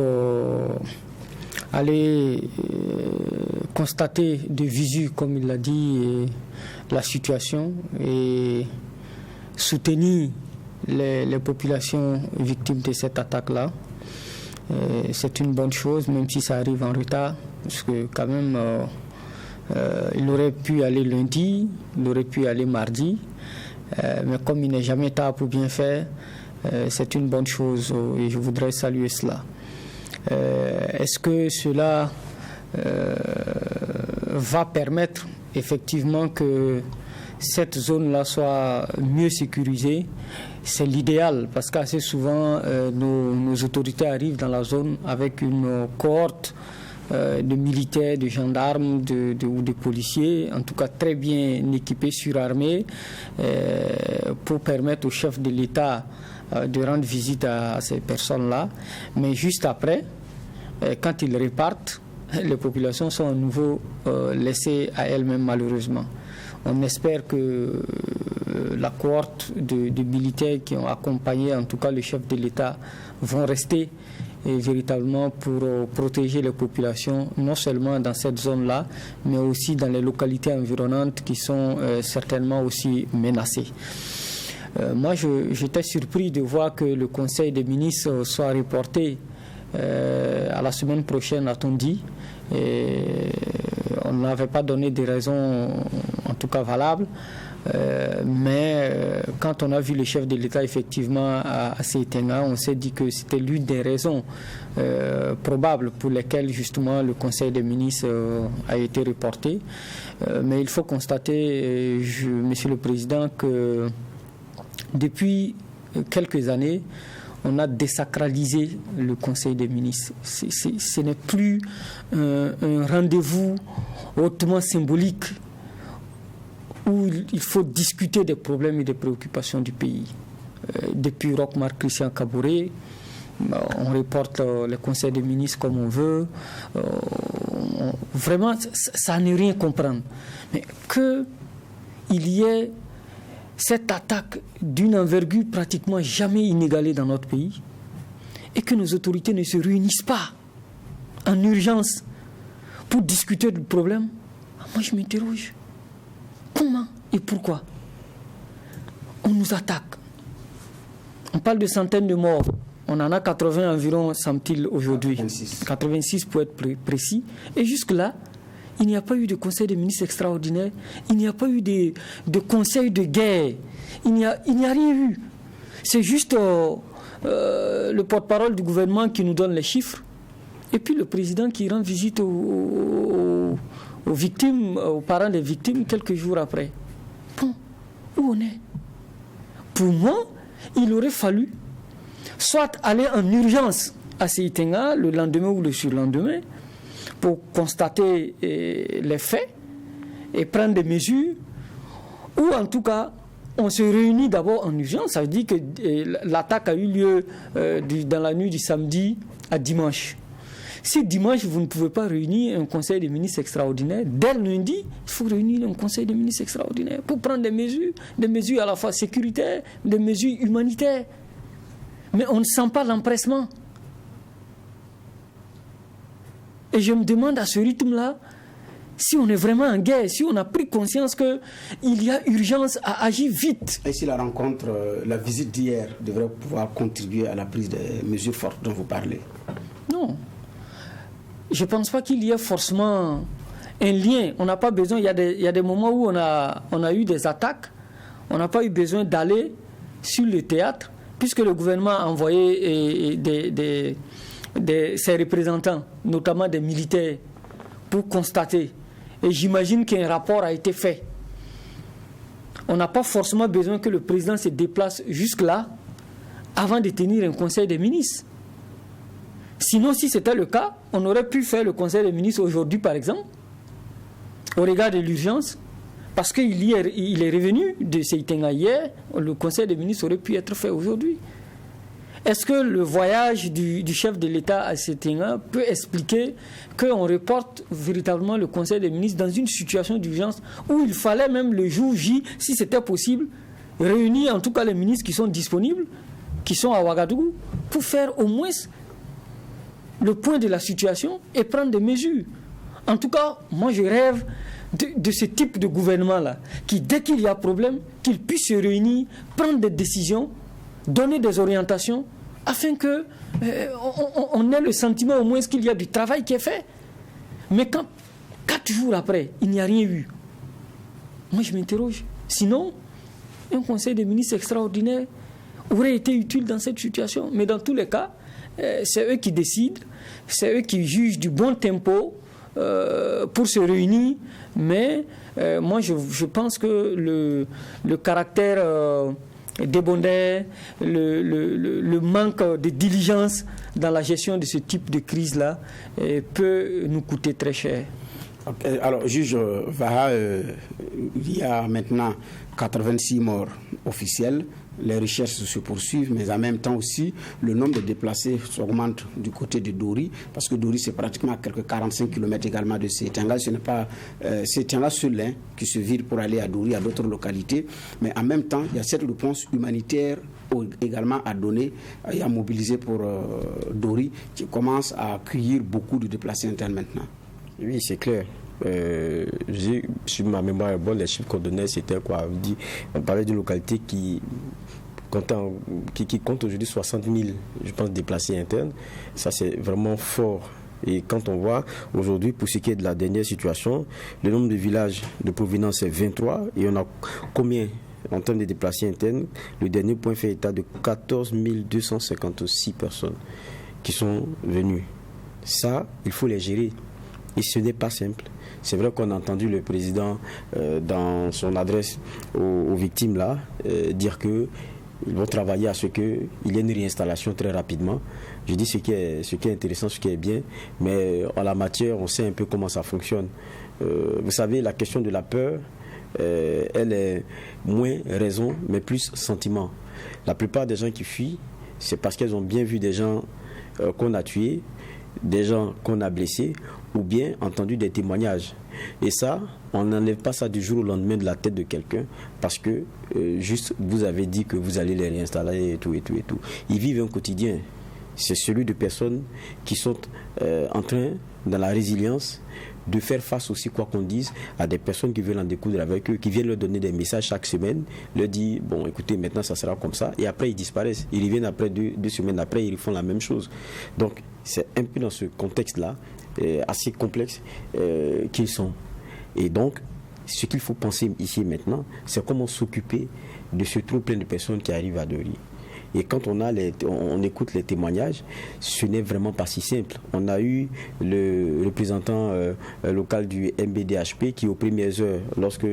aller constater de visu, comme il l'a dit, la situation et soutenir les populations victimes de cette attaque-là. C'est une bonne chose, même si ça arrive en retard, parce que quand même, il aurait pu aller lundi, il aurait pu aller mardi, mais comme il n'est jamais tard pour bien faire, c'est une bonne chose et je voudrais saluer cela. Est-ce que cela va permettre effectivement que cette zone-là soit mieux sécurisée? C'est l'idéal, parce qu'assez souvent nos autorités arrivent dans la zone avec une cohorte de militaires, de gendarmes ou de policiers, en tout cas très bien équipés, surarmés, pour permettre au chef de l'État de rendre visite à ces personnes-là. Mais juste après, quand ils repartent, les populations sont à nouveau laissées à elles-mêmes, malheureusement. On espère que la cohorte de militaires qui ont accompagné en tout cas le chef de l'État vont rester véritablement pour protéger les populations, non seulement dans cette zone-là, mais aussi dans les localités environnantes qui sont certainement aussi menacées. Moi, j'étais surpris de voir que le Conseil des ministres soit reporté à la semaine prochaine, a-t-on dit. On n'avait pas donné des raisons, en tout cas valables. Mais quand on a vu le chef de l'État effectivement à Sétenga, on s'est dit que c'était l'une des raisons probables pour lesquelles justement le Conseil des ministres a été reporté. Mais il faut constater, Monsieur le Président, que depuis quelques années, on a désacralisé le Conseil des ministres. Ce n'est plus un rendez-vous hautement symbolique où il faut discuter des problèmes et des préoccupations du pays. Depuis Roch-Marc Christian Kaboré, on reporte le Conseil des ministres comme on veut. Vraiment, ça n'est rien comprendre. Mais qu'il y ait cette attaque d'une envergure pratiquement jamais inégalée dans notre pays et que nos autorités ne se réunissent pas en urgence pour discuter du problème, moi je m'interroge. Comment et pourquoi on nous attaque? On parle de centaines de morts. On en a 80 environ, semble-t-il, aujourd'hui. 86 pour être précis. Et jusque-là, il n'y a pas eu de conseil des ministres extraordinaire, il n'y a pas eu de conseil de guerre, il n'y a rien eu. C'est juste le porte-parole du gouvernement qui nous donne les chiffres, et puis le président qui rend visite aux victimes, aux parents des victimes quelques jours après. Bon, où on est? Pour moi, il aurait fallu soit aller en urgence à Seitenga le lendemain ou le surlendemain pour constater les faits et prendre des mesures, ou en tout cas on se réunit d'abord en urgence. Ça veut dire que l'attaque a eu lieu dans la nuit du samedi à dimanche. Si dimanche vous ne pouvez pas réunir un conseil des ministres extraordinaire, dès le lundi il faut réunir un conseil des ministres extraordinaire pour prendre des mesures à la fois sécuritaires, des mesures humanitaires. Mais on ne sent pas l'empressement. Et je me demande à ce rythme-là, si on est vraiment en guerre, si on a pris conscience qu'il y a urgence à agir vite. Et si la rencontre, la visite d'hier devrait pouvoir contribuer à la prise des mesures fortes dont vous parlez? Non. Je ne pense pas qu'il y ait forcément un lien. On n'a pas besoin, il y a des moments où on a eu des attaques, on n'a pas eu besoin d'aller sur le théâtre, puisque le gouvernement a envoyé ses représentants, notamment des militaires, pour constater. Et j'imagine qu'un rapport a été fait. On n'a pas forcément besoin que le président se déplace jusque-là avant de tenir un conseil des ministres. Sinon, si c'était le cas, on aurait pu faire le conseil des ministres aujourd'hui, par exemple, au regard de l'urgence, parce qu'il est revenu de Seitenga hier, le conseil des ministres aurait pu être fait aujourd'hui. Est-ce que le voyage du chef de l'État à Seitenga peut expliquer qu'on reporte véritablement le conseil des ministres dans une situation d'urgence où il fallait même le jour J, si c'était possible, réunir en tout cas les ministres qui sont disponibles, qui sont à Ouagadougou, pour faire au moins le point de la situation et prendre des mesures. En tout cas, moi je rêve de ce type de gouvernement-là, qui dès qu'il y a problème, qu'il puisse se réunir, prendre des décisions, donner des orientations, afin que on ait le sentiment au moins qu'il y a du travail qui est fait. Mais quand 4 jours après, il n'y a rien eu, moi je m'interroge. Sinon, un conseil des ministres extraordinaire aurait été utile dans cette situation. Mais dans tous les cas, c'est eux qui décident, c'est eux qui jugent du bon tempo pour se réunir. Mais moi je pense que le caractère débonnaire, le manque de diligence dans la gestion de ce type de crise-là peut nous coûter très cher. Okay. Alors, juge Vaha, il y a maintenant 86 morts officiels. Les recherches se poursuivent, mais en même temps aussi, le nombre de déplacés augmente du côté de Dori, parce que Dori, c'est pratiquement à quelques 45 km également de Seitenga. Ce n'est pas Seitenga seul qui se vire pour aller à Dori, à d'autres localités. Mais en même temps, il y a cette réponse humanitaire également à donner et à mobiliser pour Dori, qui commence à accueillir beaucoup de déplacés internes maintenant. Oui, c'est clair. Si ma mémoire est bonne, les chiffres qu'on donnait, c'était quoi? On parlait d'une localité qui compte aujourd'hui 60 000, je pense, déplacés internes. Ça, c'est vraiment fort. Et quand on voit aujourd'hui, pour ce qui est de la dernière situation, le nombre de villages de provenance est 23 et on a combien en termes de déplacés internes? Le dernier point fait état de 14 256 personnes qui sont venues. Ça, il faut les gérer. Et ce n'est pas simple. C'est vrai qu'on a entendu le président dans son adresse aux victimes là dire qu'ils vont travailler à ce qu'il y ait une réinstallation très rapidement. Je dis ce qui est intéressant, ce qui est bien, mais en la matière, on sait un peu comment ça fonctionne. Vous savez, la question de la peur, elle est moins raison, mais plus sentiment. La plupart des gens qui fuient, c'est parce qu'ils ont bien vu des gens qu'on a tués, des gens qu'on a blessés, ou bien entendu des témoignages. Et ça, on n'enlève pas ça du jour au lendemain de la tête de quelqu'un parce que juste vous avez dit que vous allez les réinstaller et tout. Ils vivent un quotidien. C'est celui de personnes qui sont en train, dans la résilience, de faire face aussi, quoi qu'on dise, à des personnes qui veulent en découdre avec eux, qui viennent leur donner des messages chaque semaine, leur dire, bon, écoutez, maintenant ça sera comme ça, et après ils disparaissent. Ils reviennent après deux semaines après, ils font la même chose. Donc, c'est un peu dans ce contexte-là assez complexes qu'ils sont. Et donc, ce qu'il faut penser ici et maintenant, c'est comment s'occuper de ce trou plein de personnes qui arrivent à Dori. Et quand on écoute les témoignages, ce n'est vraiment pas si simple. On a eu le représentant local du MBDHP qui, aux premières heures, lorsque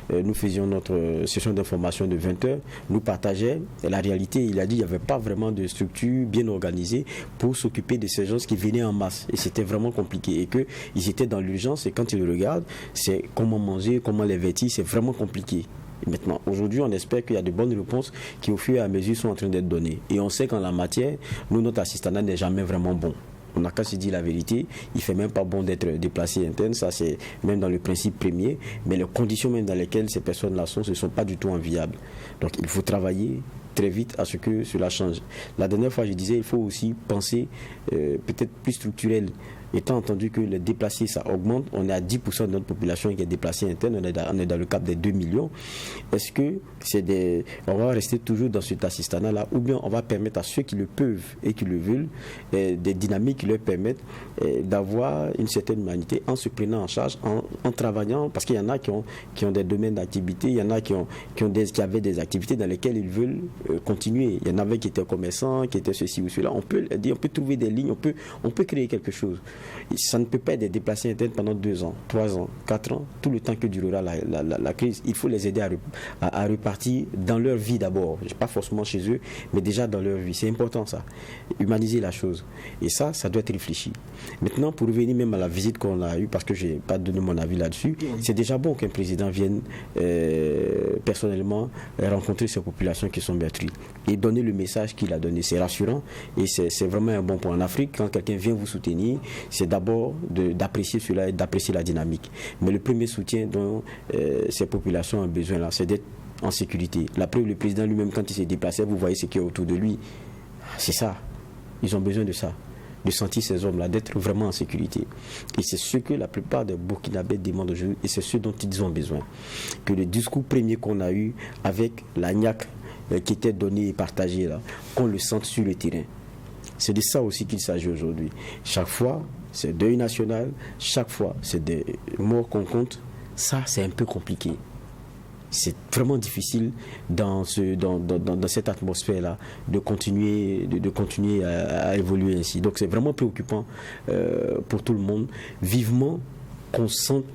nous faisions notre session d'information de 20h, nous partageait la réalité. Il a dit qu'il n'y avait pas vraiment de structure bien organisée pour s'occuper de ces gens qui venaient en masse. Et c'était vraiment compliqué. Et qu'ils étaient dans l'urgence. Et quand ils le regardent, c'est comment manger, comment les vêtir, c'est vraiment compliqué. Et maintenant, aujourd'hui, on espère qu'il y a de bonnes réponses qui, au fur et à mesure, sont en train d'être données. Et on sait qu'en la matière, notre assistanat n'est jamais vraiment bon. On n'a qu'à se dire la vérité. Il ne fait même pas bon d'être déplacé interne. Ça, c'est même dans le principe premier. Mais les conditions même dans lesquelles ces personnes-là sont, ce ne sont pas du tout enviables. Donc, il faut travailler très vite à ce que cela change. La dernière fois, je disais, il faut aussi penser peut-être plus structurel. Étant entendu que les déplacés, ça augmente, on est à 10% de notre population qui est déplacée interne, on est dans le cap des 2 millions. Est-ce que on va rester toujours dans cet assistanat-là, ou bien on va permettre à ceux qui le peuvent et qui le veulent, des dynamiques qui leur permettent d'avoir une certaine humanité en se prenant en charge, en travaillant, parce qu'il y en a qui ont des domaines d'activité, il y en a qui avaient des activités dans lesquelles ils veulent continuer. Il y en avait qui étaient commerçants, qui étaient ceci ou cela. On peut trouver des lignes, on peut créer quelque chose. Ça ne peut pas être des déplacés internes pendant 2 ans, 3 ans, 4 ans, tout le temps que durera la crise. Il faut les aider à repartir dans leur vie d'abord, pas forcément chez eux, mais déjà dans leur vie. C'est important ça, humaniser la chose. Et ça doit être réfléchi. Maintenant, pour revenir même à la visite qu'on a eue, parce que je n'ai pas donné mon avis là-dessus, c'est déjà bon qu'un président vienne personnellement rencontrer ces populations qui sont meurtries et donner le message qu'il a donné. C'est rassurant et c'est vraiment un bon point. En Afrique, quand quelqu'un vient vous soutenir, c'est d'abord d'apprécier cela et d'apprécier la dynamique. Mais le premier soutien dont ces populations ont besoin là, c'est d'être en sécurité. La preuve, le président lui-même, quand il s'est déplacé, vous voyez ce qui est autour de lui. C'est ça. Ils ont besoin de ça, de sentir ces hommes-là, d'être vraiment en sécurité. Et c'est ce que la plupart des Burkinabés demandent aujourd'hui, et c'est ce dont ils ont besoin. Que le discours premier qu'on a eu avec la niaque qui était donné et partagé là, qu'on le sente sur le terrain. C'est de ça aussi qu'il s'agit aujourd'hui. Chaque fois, c'est deuil national, chaque fois, c'est des morts qu'on compte. Ça, c'est un peu compliqué. C'est vraiment difficile dans cette atmosphère-là de continuer à évoluer ainsi. Donc, c'est vraiment préoccupant pour tout le monde. Vivement qu'on sente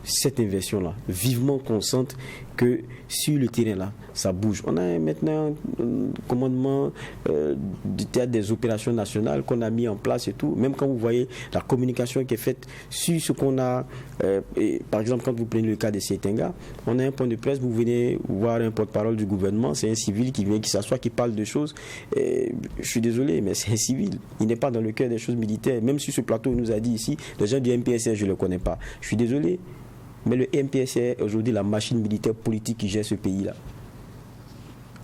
cette inversion-là. Vivement qu'on sente que sur le terrain-là, ça bouge. On a maintenant un commandement du théâtre des opérations nationales qu'on a mis en place et tout. Même quand vous voyez la communication qui est faite sur ce qu'on a, par exemple, quand vous prenez le cas de Seitenga, on a un point de presse, vous venez voir un porte-parole du gouvernement, c'est un civil qui vient, qui s'assoit, qui parle de choses. Je suis désolé, mais c'est un civil. Il n'est pas dans le cœur des choses militaires. Même sur ce plateau, il nous a dit ici, les gens du MPSR, je ne le connais pas. Je suis désolé. Mais le MPSR est aujourd'hui la machine militaire politique qui gère ce pays-là.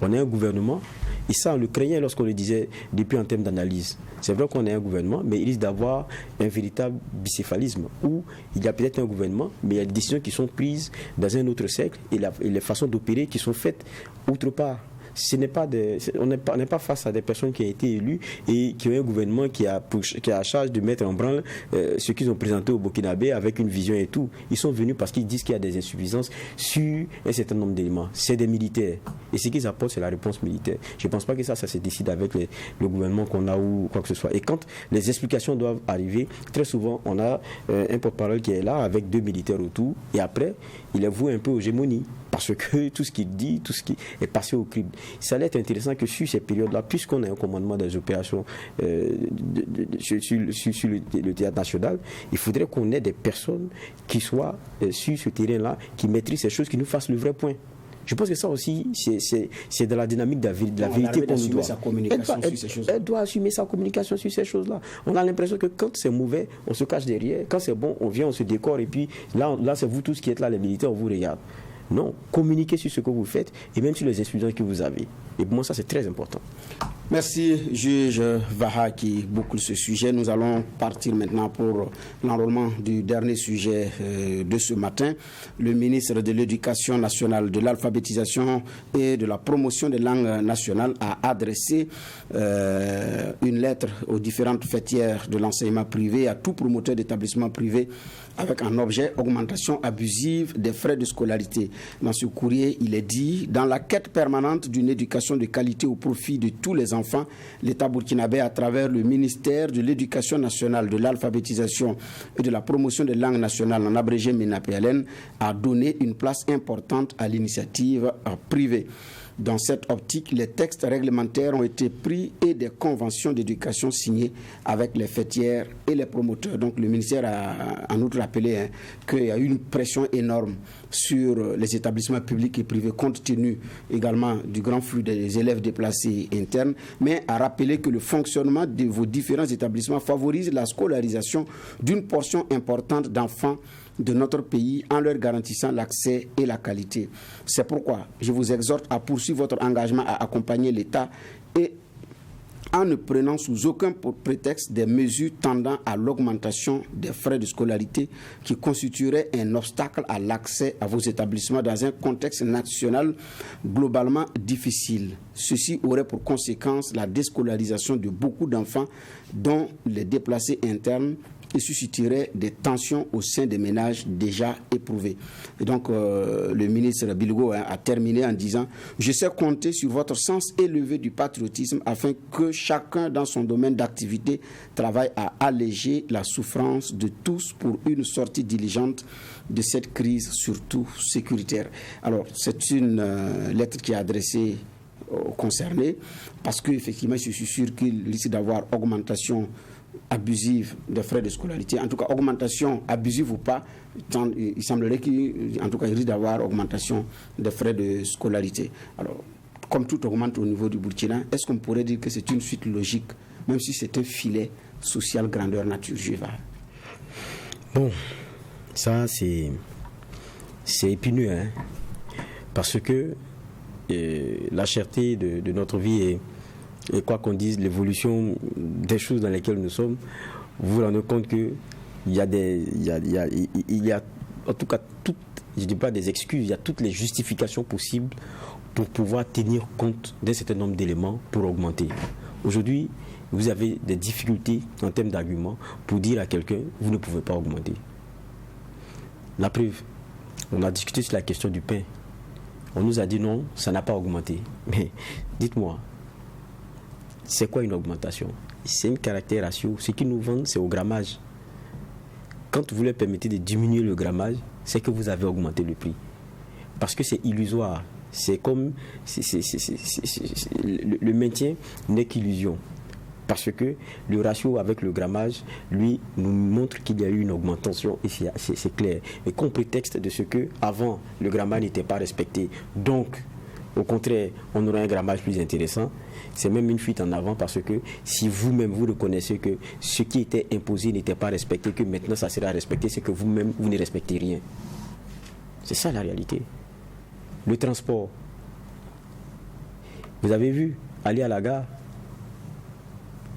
On a un gouvernement, et ça on le craignait lorsqu'on le disait depuis en termes d'analyse. C'est vrai qu'on a un gouvernement, mais il risque d'avoir un véritable bicéphalisme, où il y a peut-être un gouvernement, mais il y a des décisions qui sont prises dans un autre cercle, et les façons d'opérer qui sont faites autre part. On n'est pas face à des personnes qui ont été élues et qui ont un gouvernement qui a à charge de mettre en branle ce qu'ils ont présenté au Burkinabé avec une vision et tout. Ils sont venus parce qu'ils disent qu'il y a des insuffisances sur un certain nombre d'éléments. C'est des militaires. Et ce qu'ils apportent, c'est la réponse militaire. Je ne pense pas que ça se décide avec le gouvernement qu'on a ou quoi que ce soit. Et quand les explications doivent arriver, très souvent, on a un porte-parole qui est là avec 2 militaires autour et après, il est voué un peu aux gémonies. Parce que tout ce qu'il dit, tout ce qui est passé au crible. Ça allait être intéressant que sur ces périodes-là, puisqu'on a un commandement des opérations sur le théâtre national, il faudrait qu'on ait des personnes qui soient sur ce terrain-là, qui maîtrisent ces choses, qui nous fassent le vrai point. Je pense que ça aussi, c'est de la dynamique de la vérité qu'on nous doit. Elle doit assumer sa communication sur ces choses-là. On a l'impression que quand c'est mauvais, on se cache derrière. Quand c'est bon, on vient, on se décore. Et puis là c'est vous tous qui êtes là, les militaires, on vous regarde. Non, communiquez sur ce que vous faites et même sur les expériences que vous avez. Et pour moi, ça, c'est très important. Merci, juge Vaha, qui boucle ce sujet. Nous allons partir maintenant pour l'enrôlement du dernier sujet de ce matin. Le ministre de l'Éducation nationale, de l'alphabétisation et de la promotion des langues nationales a adressé une lettre aux différentes fêtières de l'enseignement privé, à tout promoteur d'établissement privé, avec un objet augmentation abusive des frais de scolarité. Dans ce courrier, il est dit: dans la quête permanente d'une éducation de qualité au profit de tous les enfants, l'État burkinabé, à travers le ministère de l'Éducation nationale, de l'alphabétisation et de la promotion des langues nationales, en abrégé MENAPLN, a donné une place importante à l'initiative privée. Dans cette optique, les textes réglementaires ont été pris et des conventions d'éducation signées avec les fêtières et les promoteurs. Donc le ministère a en outre rappelé qu'il y a eu une pression énorme sur les établissements publics et privés compte tenu également du grand flux des élèves déplacés internes, mais a rappelé que le fonctionnement de vos différents établissements favorise la scolarisation d'une portion importante d'enfants de notre pays en leur garantissant l'accès et la qualité. C'est pourquoi je vous exhorte à poursuivre votre engagement à accompagner l'État et en ne prenant sous aucun prétexte des mesures tendant à l'augmentation des frais de scolarité qui constitueraient un obstacle à l'accès à vos établissements dans un contexte national globalement difficile. Ceci aurait pour conséquence la déscolarisation de beaucoup d'enfants, dont les déplacés internes, et susciterait des tensions au sein des ménages déjà éprouvés. Et donc, le ministre Bilgo a terminé en disant: je sais compter sur votre sens élevé du patriotisme afin que chacun dans son domaine d'activité travaille à alléger la souffrance de tous pour une sortie diligente de cette crise, surtout sécuritaire. Alors, c'est une lettre qui est adressée aux concernés, parce qu'effectivement, je suis sûr qu'il risque d'avoir augmentation abusive des frais de scolarité. En tout cas, augmentation abusive ou pas, il semblerait qu'il risque d'avoir augmentation des frais de scolarité. Alors, comme tout augmente au niveau du Burkina, est-ce qu'on pourrait dire que c'est une suite logique, même si c'est un filet social grandeur nature? Bon, ça c'est épineux, hein, parce que la cherté de notre vie est, et quoi qu'on dise, l'évolution des choses dans lesquelles nous sommes, vous vous rendez compte qu'il y a en tout cas, je ne dis pas des excuses, il y a toutes les justifications possibles pour pouvoir tenir compte d'un certain nombre d'éléments pour augmenter. Aujourd'hui, vous avez des difficultés en termes d'arguments pour dire à quelqu'un: vous ne pouvez pas augmenter. La preuve, on a discuté sur la question du pain. On nous a dit non, ça n'a pas augmenté. Mais dites-moi, c'est quoi une augmentation? C'est un caractère ratio. Ce qu'ils nous vendent, c'est au grammage. Quand vous leur permettez de diminuer le grammage, c'est que vous avez augmenté le prix. Parce que c'est illusoire. C'est comme... le maintien n'est qu'illusion. Parce que le ratio avec le grammage, lui, nous montre qu'il y a eu une augmentation, et c'est clair. Et qu'on prétexte de ce que avant le grammage n'était pas respecté. Donc, au contraire, on aura un grammage plus intéressant. C'est même une fuite en avant, parce que si vous-même vous reconnaissez que ce qui était imposé n'était pas respecté, que maintenant ça sera respecté, c'est que vous-même vous ne respectez rien. C'est ça la réalité. Le transport. Vous avez vu, aller à la gare,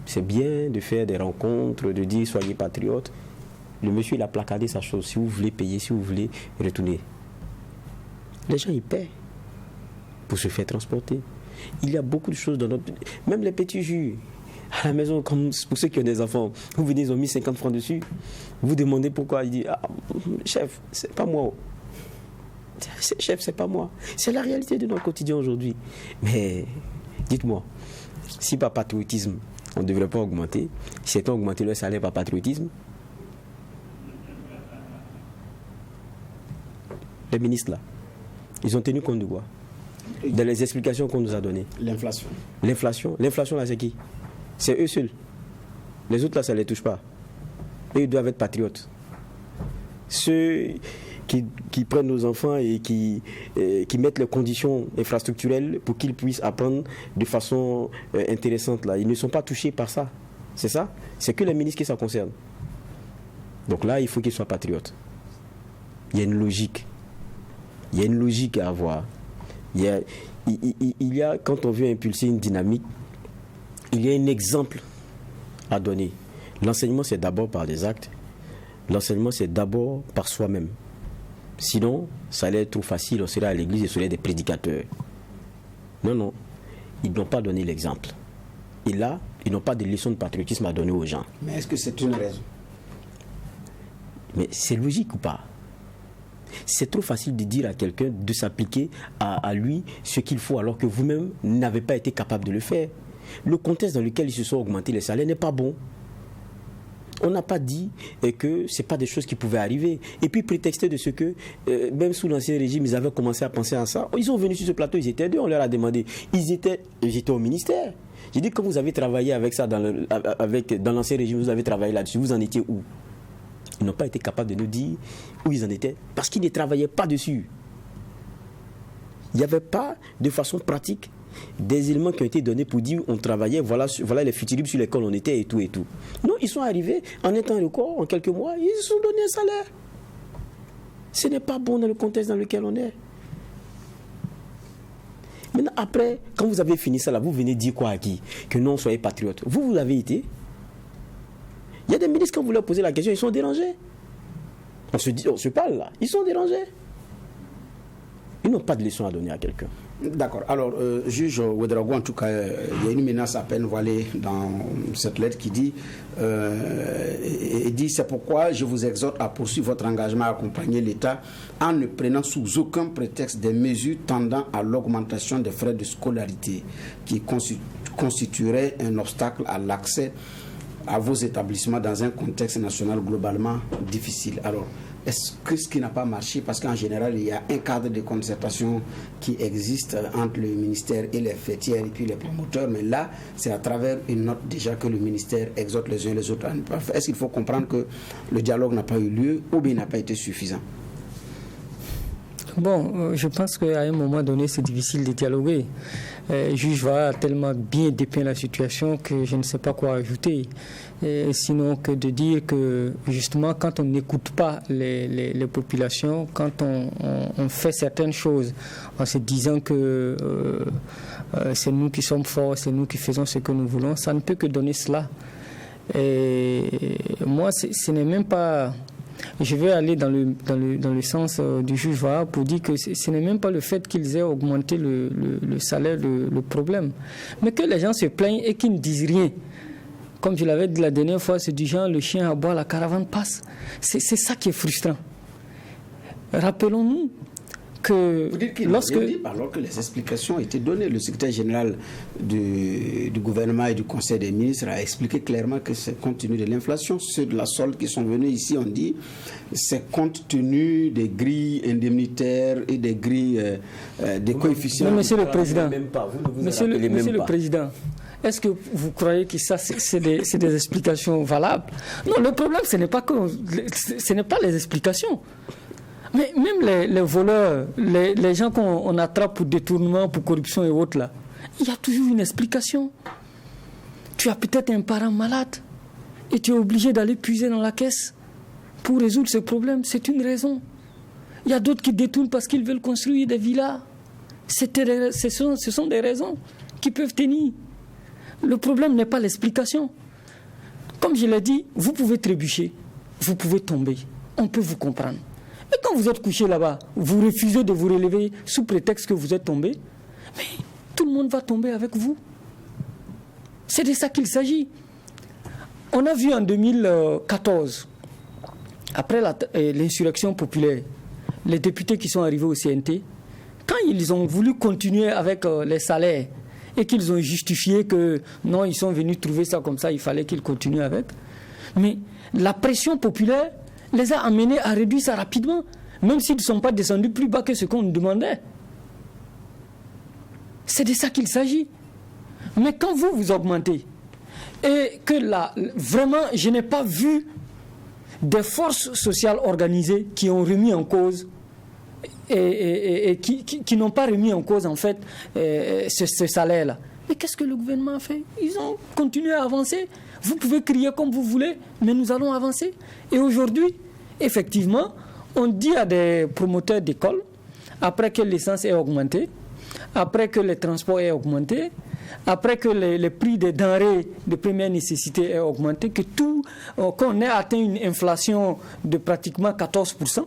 c'est bien de faire des rencontres, de dire soyez patriotes. Le monsieur il a placardé sa chose. Si vous voulez payer, si vous voulez retourner. Les gens ils paient pour se faire transporter. Il y a beaucoup de choses dans notre... Même les petits jus. À la maison, comme pour ceux qui ont des enfants, vous venez, ils ont mis 50 francs dessus. Vous demandez pourquoi. Il dit: ah, chef, c'est pas moi. Chef, c'est pas moi. C'est la réalité de notre quotidien aujourd'hui. Mais dites-moi, si par patriotisme, on ne devrait pas augmenter, si c'est augmenter le salaire par patriotisme, les ministres là, ils ont tenu compte de quoi? Dans les explications qu'on nous a données. L'inflation. L'inflation là, c'est qui? C'est eux seuls. Les autres là, ça ne les touche pas. Et ils doivent être patriotes. Ceux qui prennent nos enfants et qui mettent les conditions infrastructurelles pour qu'ils puissent apprendre de façon intéressante là, ils ne sont pas touchés par ça. C'est ça? C'est que les ministres qui ça concerne. Donc là, il faut qu'ils soient patriotes. Il y a une logique. Il y a une logique à avoir. Il il y a, quand on veut impulser une dynamique, il y a un exemple à donner. L'enseignement, c'est d'abord par les actes. L'enseignement, c'est d'abord par soi-même. Sinon, ça allait être trop facile, on serait à l'église et on serait des prédicateurs. Non, ils n'ont pas donné l'exemple. Et là, ils n'ont pas de leçons de patriotisme à donner aux gens. Mais est-ce que c'est une raison? Mais c'est logique ou pas? C'est trop facile de dire à quelqu'un de s'appliquer à lui ce qu'il faut alors que vous-même n'avez pas été capable de le faire. Le contexte dans lequel ils se sont augmentés les salaires n'est pas bon. On n'a pas dit que ce n'est pas des choses qui pouvaient arriver. Et puis prétexter de ce que, même sous l'ancien régime, ils avaient commencé à penser à ça. Ils sont venus sur ce plateau, ils étaient deux, on leur a demandé. J'étais au ministère. J'ai dit, quand vous avez travaillé avec ça dans l'ancien régime, vous avez travaillé là-dessus, vous en étiez où? Ils n'ont pas été capables de nous dire où ils en étaient, parce qu'ils ne travaillaient pas dessus. Il n'y avait pas de façon pratique des éléments qui ont été donnés pour dire on travaillait, voilà les futuribes sur lesquels on était et tout et tout. Non, ils sont arrivés en un temps record, en quelques mois, ils se sont donné un salaire. Ce n'est pas bon dans le contexte dans lequel on est. Maintenant, après, quand vous avez fini ça là, vous venez dire quoi à qui? Que non, soyez patriote. Vous l'avez été. Il y a des ministres, quand vous leur posez la question, ils sont dérangés. On se parle là, ils sont dérangés. Ils n'ont pas de leçon à donner à quelqu'un. D'accord. Alors, juge Ouedraogo, en tout cas, il y a une menace à peine voilée dans cette lettre qui dit c'est pourquoi je vous exhorte à poursuivre votre engagement à accompagner l'État en ne prenant sous aucun prétexte des mesures tendant à l'augmentation des frais de scolarité qui constitueraient un obstacle à l'accès à vos établissements dans un contexte national globalement difficile. Alors, est-ce que ce qui n'a pas marché, parce qu'en général, il y a un cadre de concertation qui existe entre le ministère et les fêtières et puis les promoteurs, mais là, c'est à travers une note déjà que le ministère exhorte les uns les autres à ne pas faire. Est-ce qu'il faut comprendre que le dialogue n'a pas eu lieu ou bien n'a pas été suffisant? Bon, je pense qu'à un moment donné, c'est difficile de dialoguer. Juge a tellement bien dépeint la situation que je ne sais pas quoi ajouter. Sinon que de dire que, justement, quand on n'écoute pas les populations, quand on fait certaines choses en se disant que c'est nous qui sommes forts, c'est nous qui faisons ce que nous voulons, ça ne peut que donner cela. Et moi, ce n'est même pas... Je vais aller dans le sens du juge Vaha pour dire que ce n'est même pas le fait qu'ils aient augmenté le salaire le problème, mais que les gens se plaignent et qu'ils ne disent rien. Comme je l'avais dit la dernière fois, c'est du genre le chien aboie, la caravane passe. C'est ça qui est frustrant. Rappelons-nous que lorsque... Alors que les explications ont été données, le secrétaire général du gouvernement et du conseil des ministres a expliqué clairement que c'est compte tenu de l'inflation. Ceux de la solde qui sont venus ici ont dit c'est compte tenu des grilles indemnitaires et des grilles des coefficients. Mais monsieur le président, monsieur le président, est-ce que vous croyez que ça c'est des explications valables? Non, le problème ce n'est pas les explications. Mais même les voleurs, les gens qu'on attrape pour détournement, pour corruption et autres là, il y a toujours une explication. Tu as peut-être un parent malade et tu es obligé d'aller puiser dans la caisse pour résoudre ce problème. C'est une raison. Il y a d'autres qui détournent parce qu'ils veulent construire des villas. Ce sont des raisons qui peuvent tenir. Le problème n'est pas l'explication. Comme je l'ai dit, vous pouvez trébucher, vous pouvez tomber. On peut vous comprendre. Mais quand vous êtes couché là-bas, vous refusez de vous relever sous prétexte que vous êtes tombé, mais tout le monde va tomber avec vous. C'est de ça qu'il s'agit. On a vu en 2014, après l'insurrection populaire, les députés qui sont arrivés au CNT, quand ils ont voulu continuer avec les salaires et qu'ils ont justifié que non, ils sont venus trouver ça comme ça, il fallait qu'ils continuent avec. Mais la pression populaire les a amenés à réduire ça rapidement, même s'ils ne sont pas descendus plus bas que ce qu'on nous demandait. C'est de ça qu'il s'agit. Mais quand vous augmentez, et que là, vraiment, je n'ai pas vu des forces sociales organisées qui ont remis en cause, et qui n'ont pas remis en cause, en fait, ce salaire-là. Mais qu'est-ce que le gouvernement a fait? Ils ont continué à avancer. Vous pouvez crier comme vous voulez, mais nous allons avancer. Et aujourd'hui, effectivement, on dit à des promoteurs d'écoles, après que l'essence est augmentée, après que les transports aient augmenté, après que les prix des denrées de première nécessité aient augmenté, qu'on ait atteint une inflation de pratiquement 14%,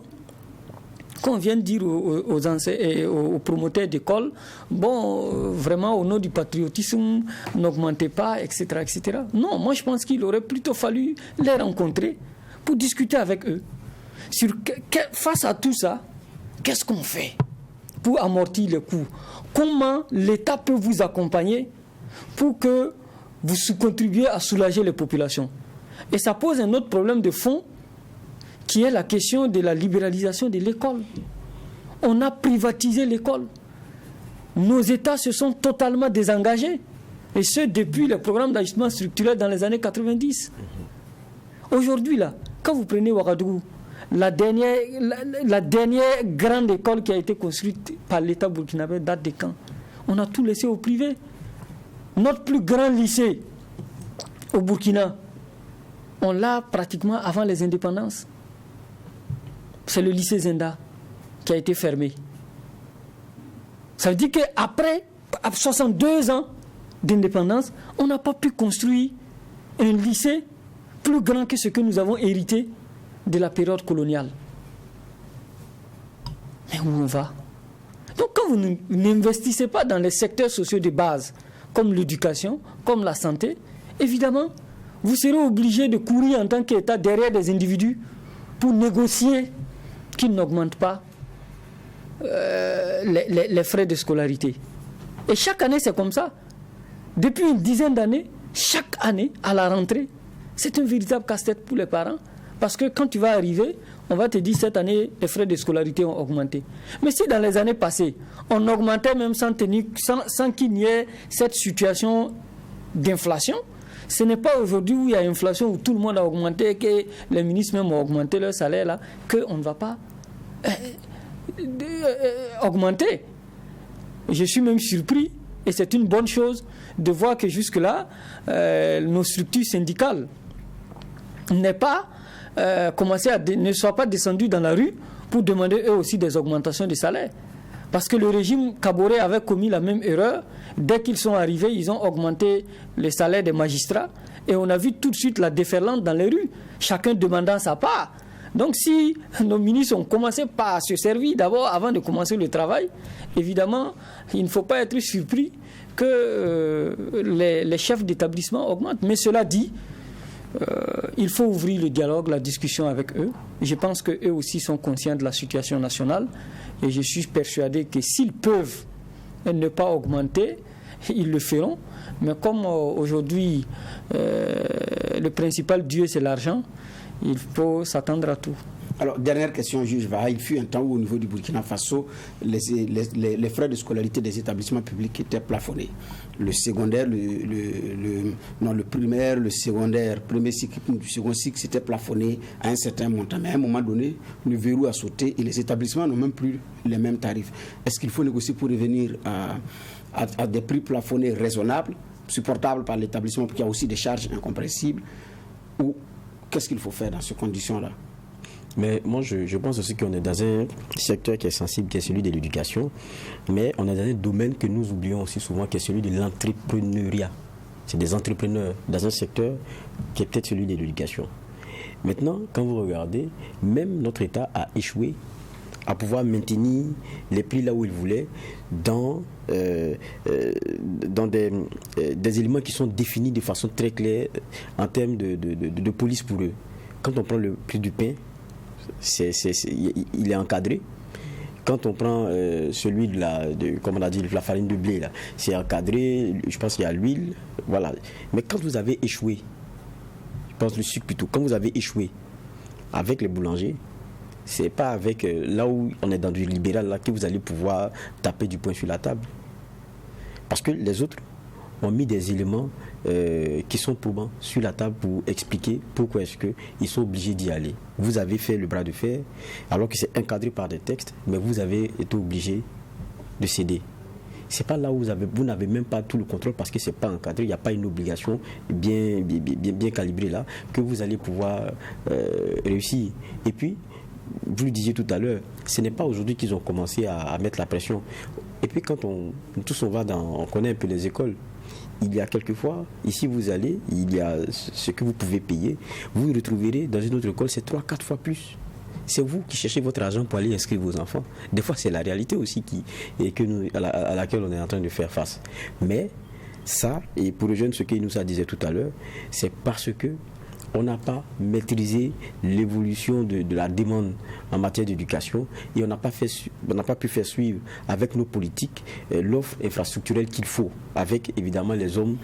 qu'on vient de dire aux promoteurs d'école, vraiment au nom du patriotisme, n'augmentez pas, etc., etc. Non, moi je pense qu'il aurait plutôt fallu les rencontrer pour discuter avec eux. Face à tout ça, qu'est-ce qu'on fait pour amortir les coûts? Comment l'État peut vous accompagner pour que vous contribuiez à soulager les populations? Et ça pose un autre problème de fond, qui est la question de la libéralisation de l'école. On a privatisé l'école. Nos États se sont totalement désengagés. Et ce, depuis le programme d'ajustement structurel dans les années 90. Aujourd'hui, là, quand vous prenez Ouagadougou, la dernière grande école qui a été construite par l'État burkinabé date de quand? On a tout laissé au privé. Notre plus grand lycée au Burkina, on l'a pratiquement avant les indépendances. C'est le lycée Zenda qui a été fermé. Ça veut dire qu'après 62 ans d'indépendance, on n'a pas pu construire un lycée plus grand que ce que nous avons hérité de la période coloniale. Mais où on va? Donc quand vous n'investissez pas dans les secteurs sociaux de base, comme l'éducation, comme la santé, évidemment, vous serez obligé de courir en tant qu'État derrière des individus pour négocier qu'ils n'augmentent pas les frais de scolarité. Et chaque année, c'est comme ça. Depuis une dizaine d'années, chaque année, à la rentrée, c'est un véritable casse-tête pour les parents. Parce que quand tu vas arriver, on va te dire cette année, les frais de scolarité ont augmenté. Mais si dans les années passées, on augmentait même sans qu'il n'y ait cette situation d'inflation, ce n'est pas aujourd'hui où il y a inflation, où tout le monde a augmenté, que les ministres même ont augmenté leur salaire, là, qu'on ne va pas augmenter. Je suis même surpris, et c'est une bonne chose, de voir que jusque-là, nos structures syndicales ne soient pas descendues dans la rue pour demander eux aussi des augmentations de salaire. Parce que le régime Kaboré avait commis la même erreur. Dès qu'ils sont arrivés, ils ont augmenté les salaires des magistrats. Et on a vu tout de suite la déferlante dans les rues, chacun demandant sa part. Donc si nos ministres ont commencé par se servir d'abord avant de commencer le travail, évidemment, il ne faut pas être surpris que les chefs d'établissement augmentent. Mais cela dit, il faut ouvrir le dialogue, la discussion avec eux. Je pense qu'eux aussi sont conscients de la situation nationale. Et je suis persuadé que s'ils peuvent ne pas augmenter, ils le feront. Mais comme aujourd'hui, le principal Dieu, c'est l'argent, il faut s'attendre à tout. Alors, dernière question, juge Vaha. Il fut un temps où, au niveau du Burkina Faso, les frais de scolarité des établissements publics étaient plafonnés. Le secondaire, le primaire, le secondaire, premier cycle, du second cycle, c'était plafonné à un certain montant. Mais à un moment donné, le verrou a sauté et les établissements n'ont même plus les mêmes tarifs. Est-ce qu'il faut négocier pour revenir à des prix plafonnés raisonnables, supportables par l'établissement, parce qu'il y a aussi des charges incompréhensibles, ou qu'est-ce qu'il faut faire dans ces conditions-là? Mais moi, je pense aussi qu'on est dans un secteur qui est sensible, qui est celui de l'éducation, mais on est dans un domaine que nous oublions aussi souvent, qui est celui de l'entrepreneuriat. C'est des entrepreneurs dans un secteur qui est peut-être celui de l'éducation. Maintenant, quand vous regardez, même notre État a échoué à pouvoir maintenir les prix là où il voulait dans des éléments qui sont définis de façon très claire en termes de police pour eux. Quand on prend le prix du pain, il est encadré. Quand on prend celui comme on a dit, la farine de blé, là, c'est encadré. Je pense qu'il y a l'huile, voilà. Mais quand vous avez échoué, je pense le sucre plutôt, quand vous avez échoué avec les boulangers, c'est pas avec là où on est dans du libéral là que vous allez pouvoir taper du poing sur la table. Parce que les autres ont mis des éléments qui sont probants sur la table pour expliquer pourquoi est-ce qu'ils sont obligés d'y aller. Vous avez fait le bras de fer, alors que c'est encadré par des textes, mais vous avez été obligé de céder. C'est pas là où vous n'avez même pas tout le contrôle parce que c'est pas encadré, il n'y a pas une obligation bien calibrée là que vous allez pouvoir réussir. Et puis, vous le disiez tout à l'heure, ce n'est pas aujourd'hui qu'ils ont commencé à mettre la pression. Et puis quand on connaît un peu les écoles, il y a quelquefois, ici vous allez, il y a ce que vous pouvez payer, vous retrouverez dans une autre école, c'est 3-4 fois plus. C'est vous qui cherchez votre argent pour aller inscrire vos enfants. Des fois, c'est la réalité aussi à laquelle on est en train de faire face. Mais ça, et pour les jeunes, ce qu'il nous a dit tout à l'heure, c'est parce que on n'a pas maîtrisé l'évolution de la demande en matière d'éducation et on n'a pas pu faire suivre avec nos politiques l'offre infrastructurelle qu'il faut, avec évidemment les hommes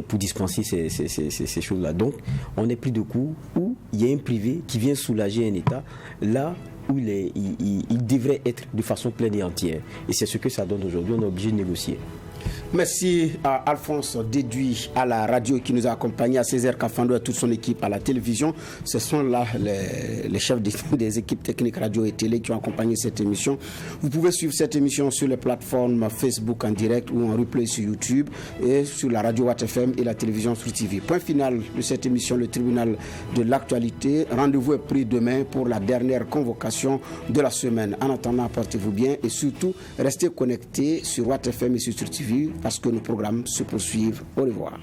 pour dispenser ces choses-là. Donc, on n'est plus de coup où il y a un privé qui vient soulager un État là où il devrait être de façon pleine et entière. Et c'est ce que ça donne aujourd'hui, on est obligé de négocier. Merci à Alphonse Déduit à la radio qui nous a accompagnés, à Césaire Kafando et à toute son équipe à la télévision. Ce sont là les chefs des équipes techniques radio et télé qui ont accompagné cette émission. Vous pouvez suivre cette émission sur les plateformes Facebook en direct ou en replay sur YouTube et sur la radio Watt FM et la télévision sur TV. Point final de cette émission, le tribunal de l'actualité. Rendez-vous est pris demain pour la dernière convocation de la semaine. En attendant, portez-vous bien et surtout, restez connectés sur Watt FM et sur TV parce que nos programmes se poursuivent. Au revoir.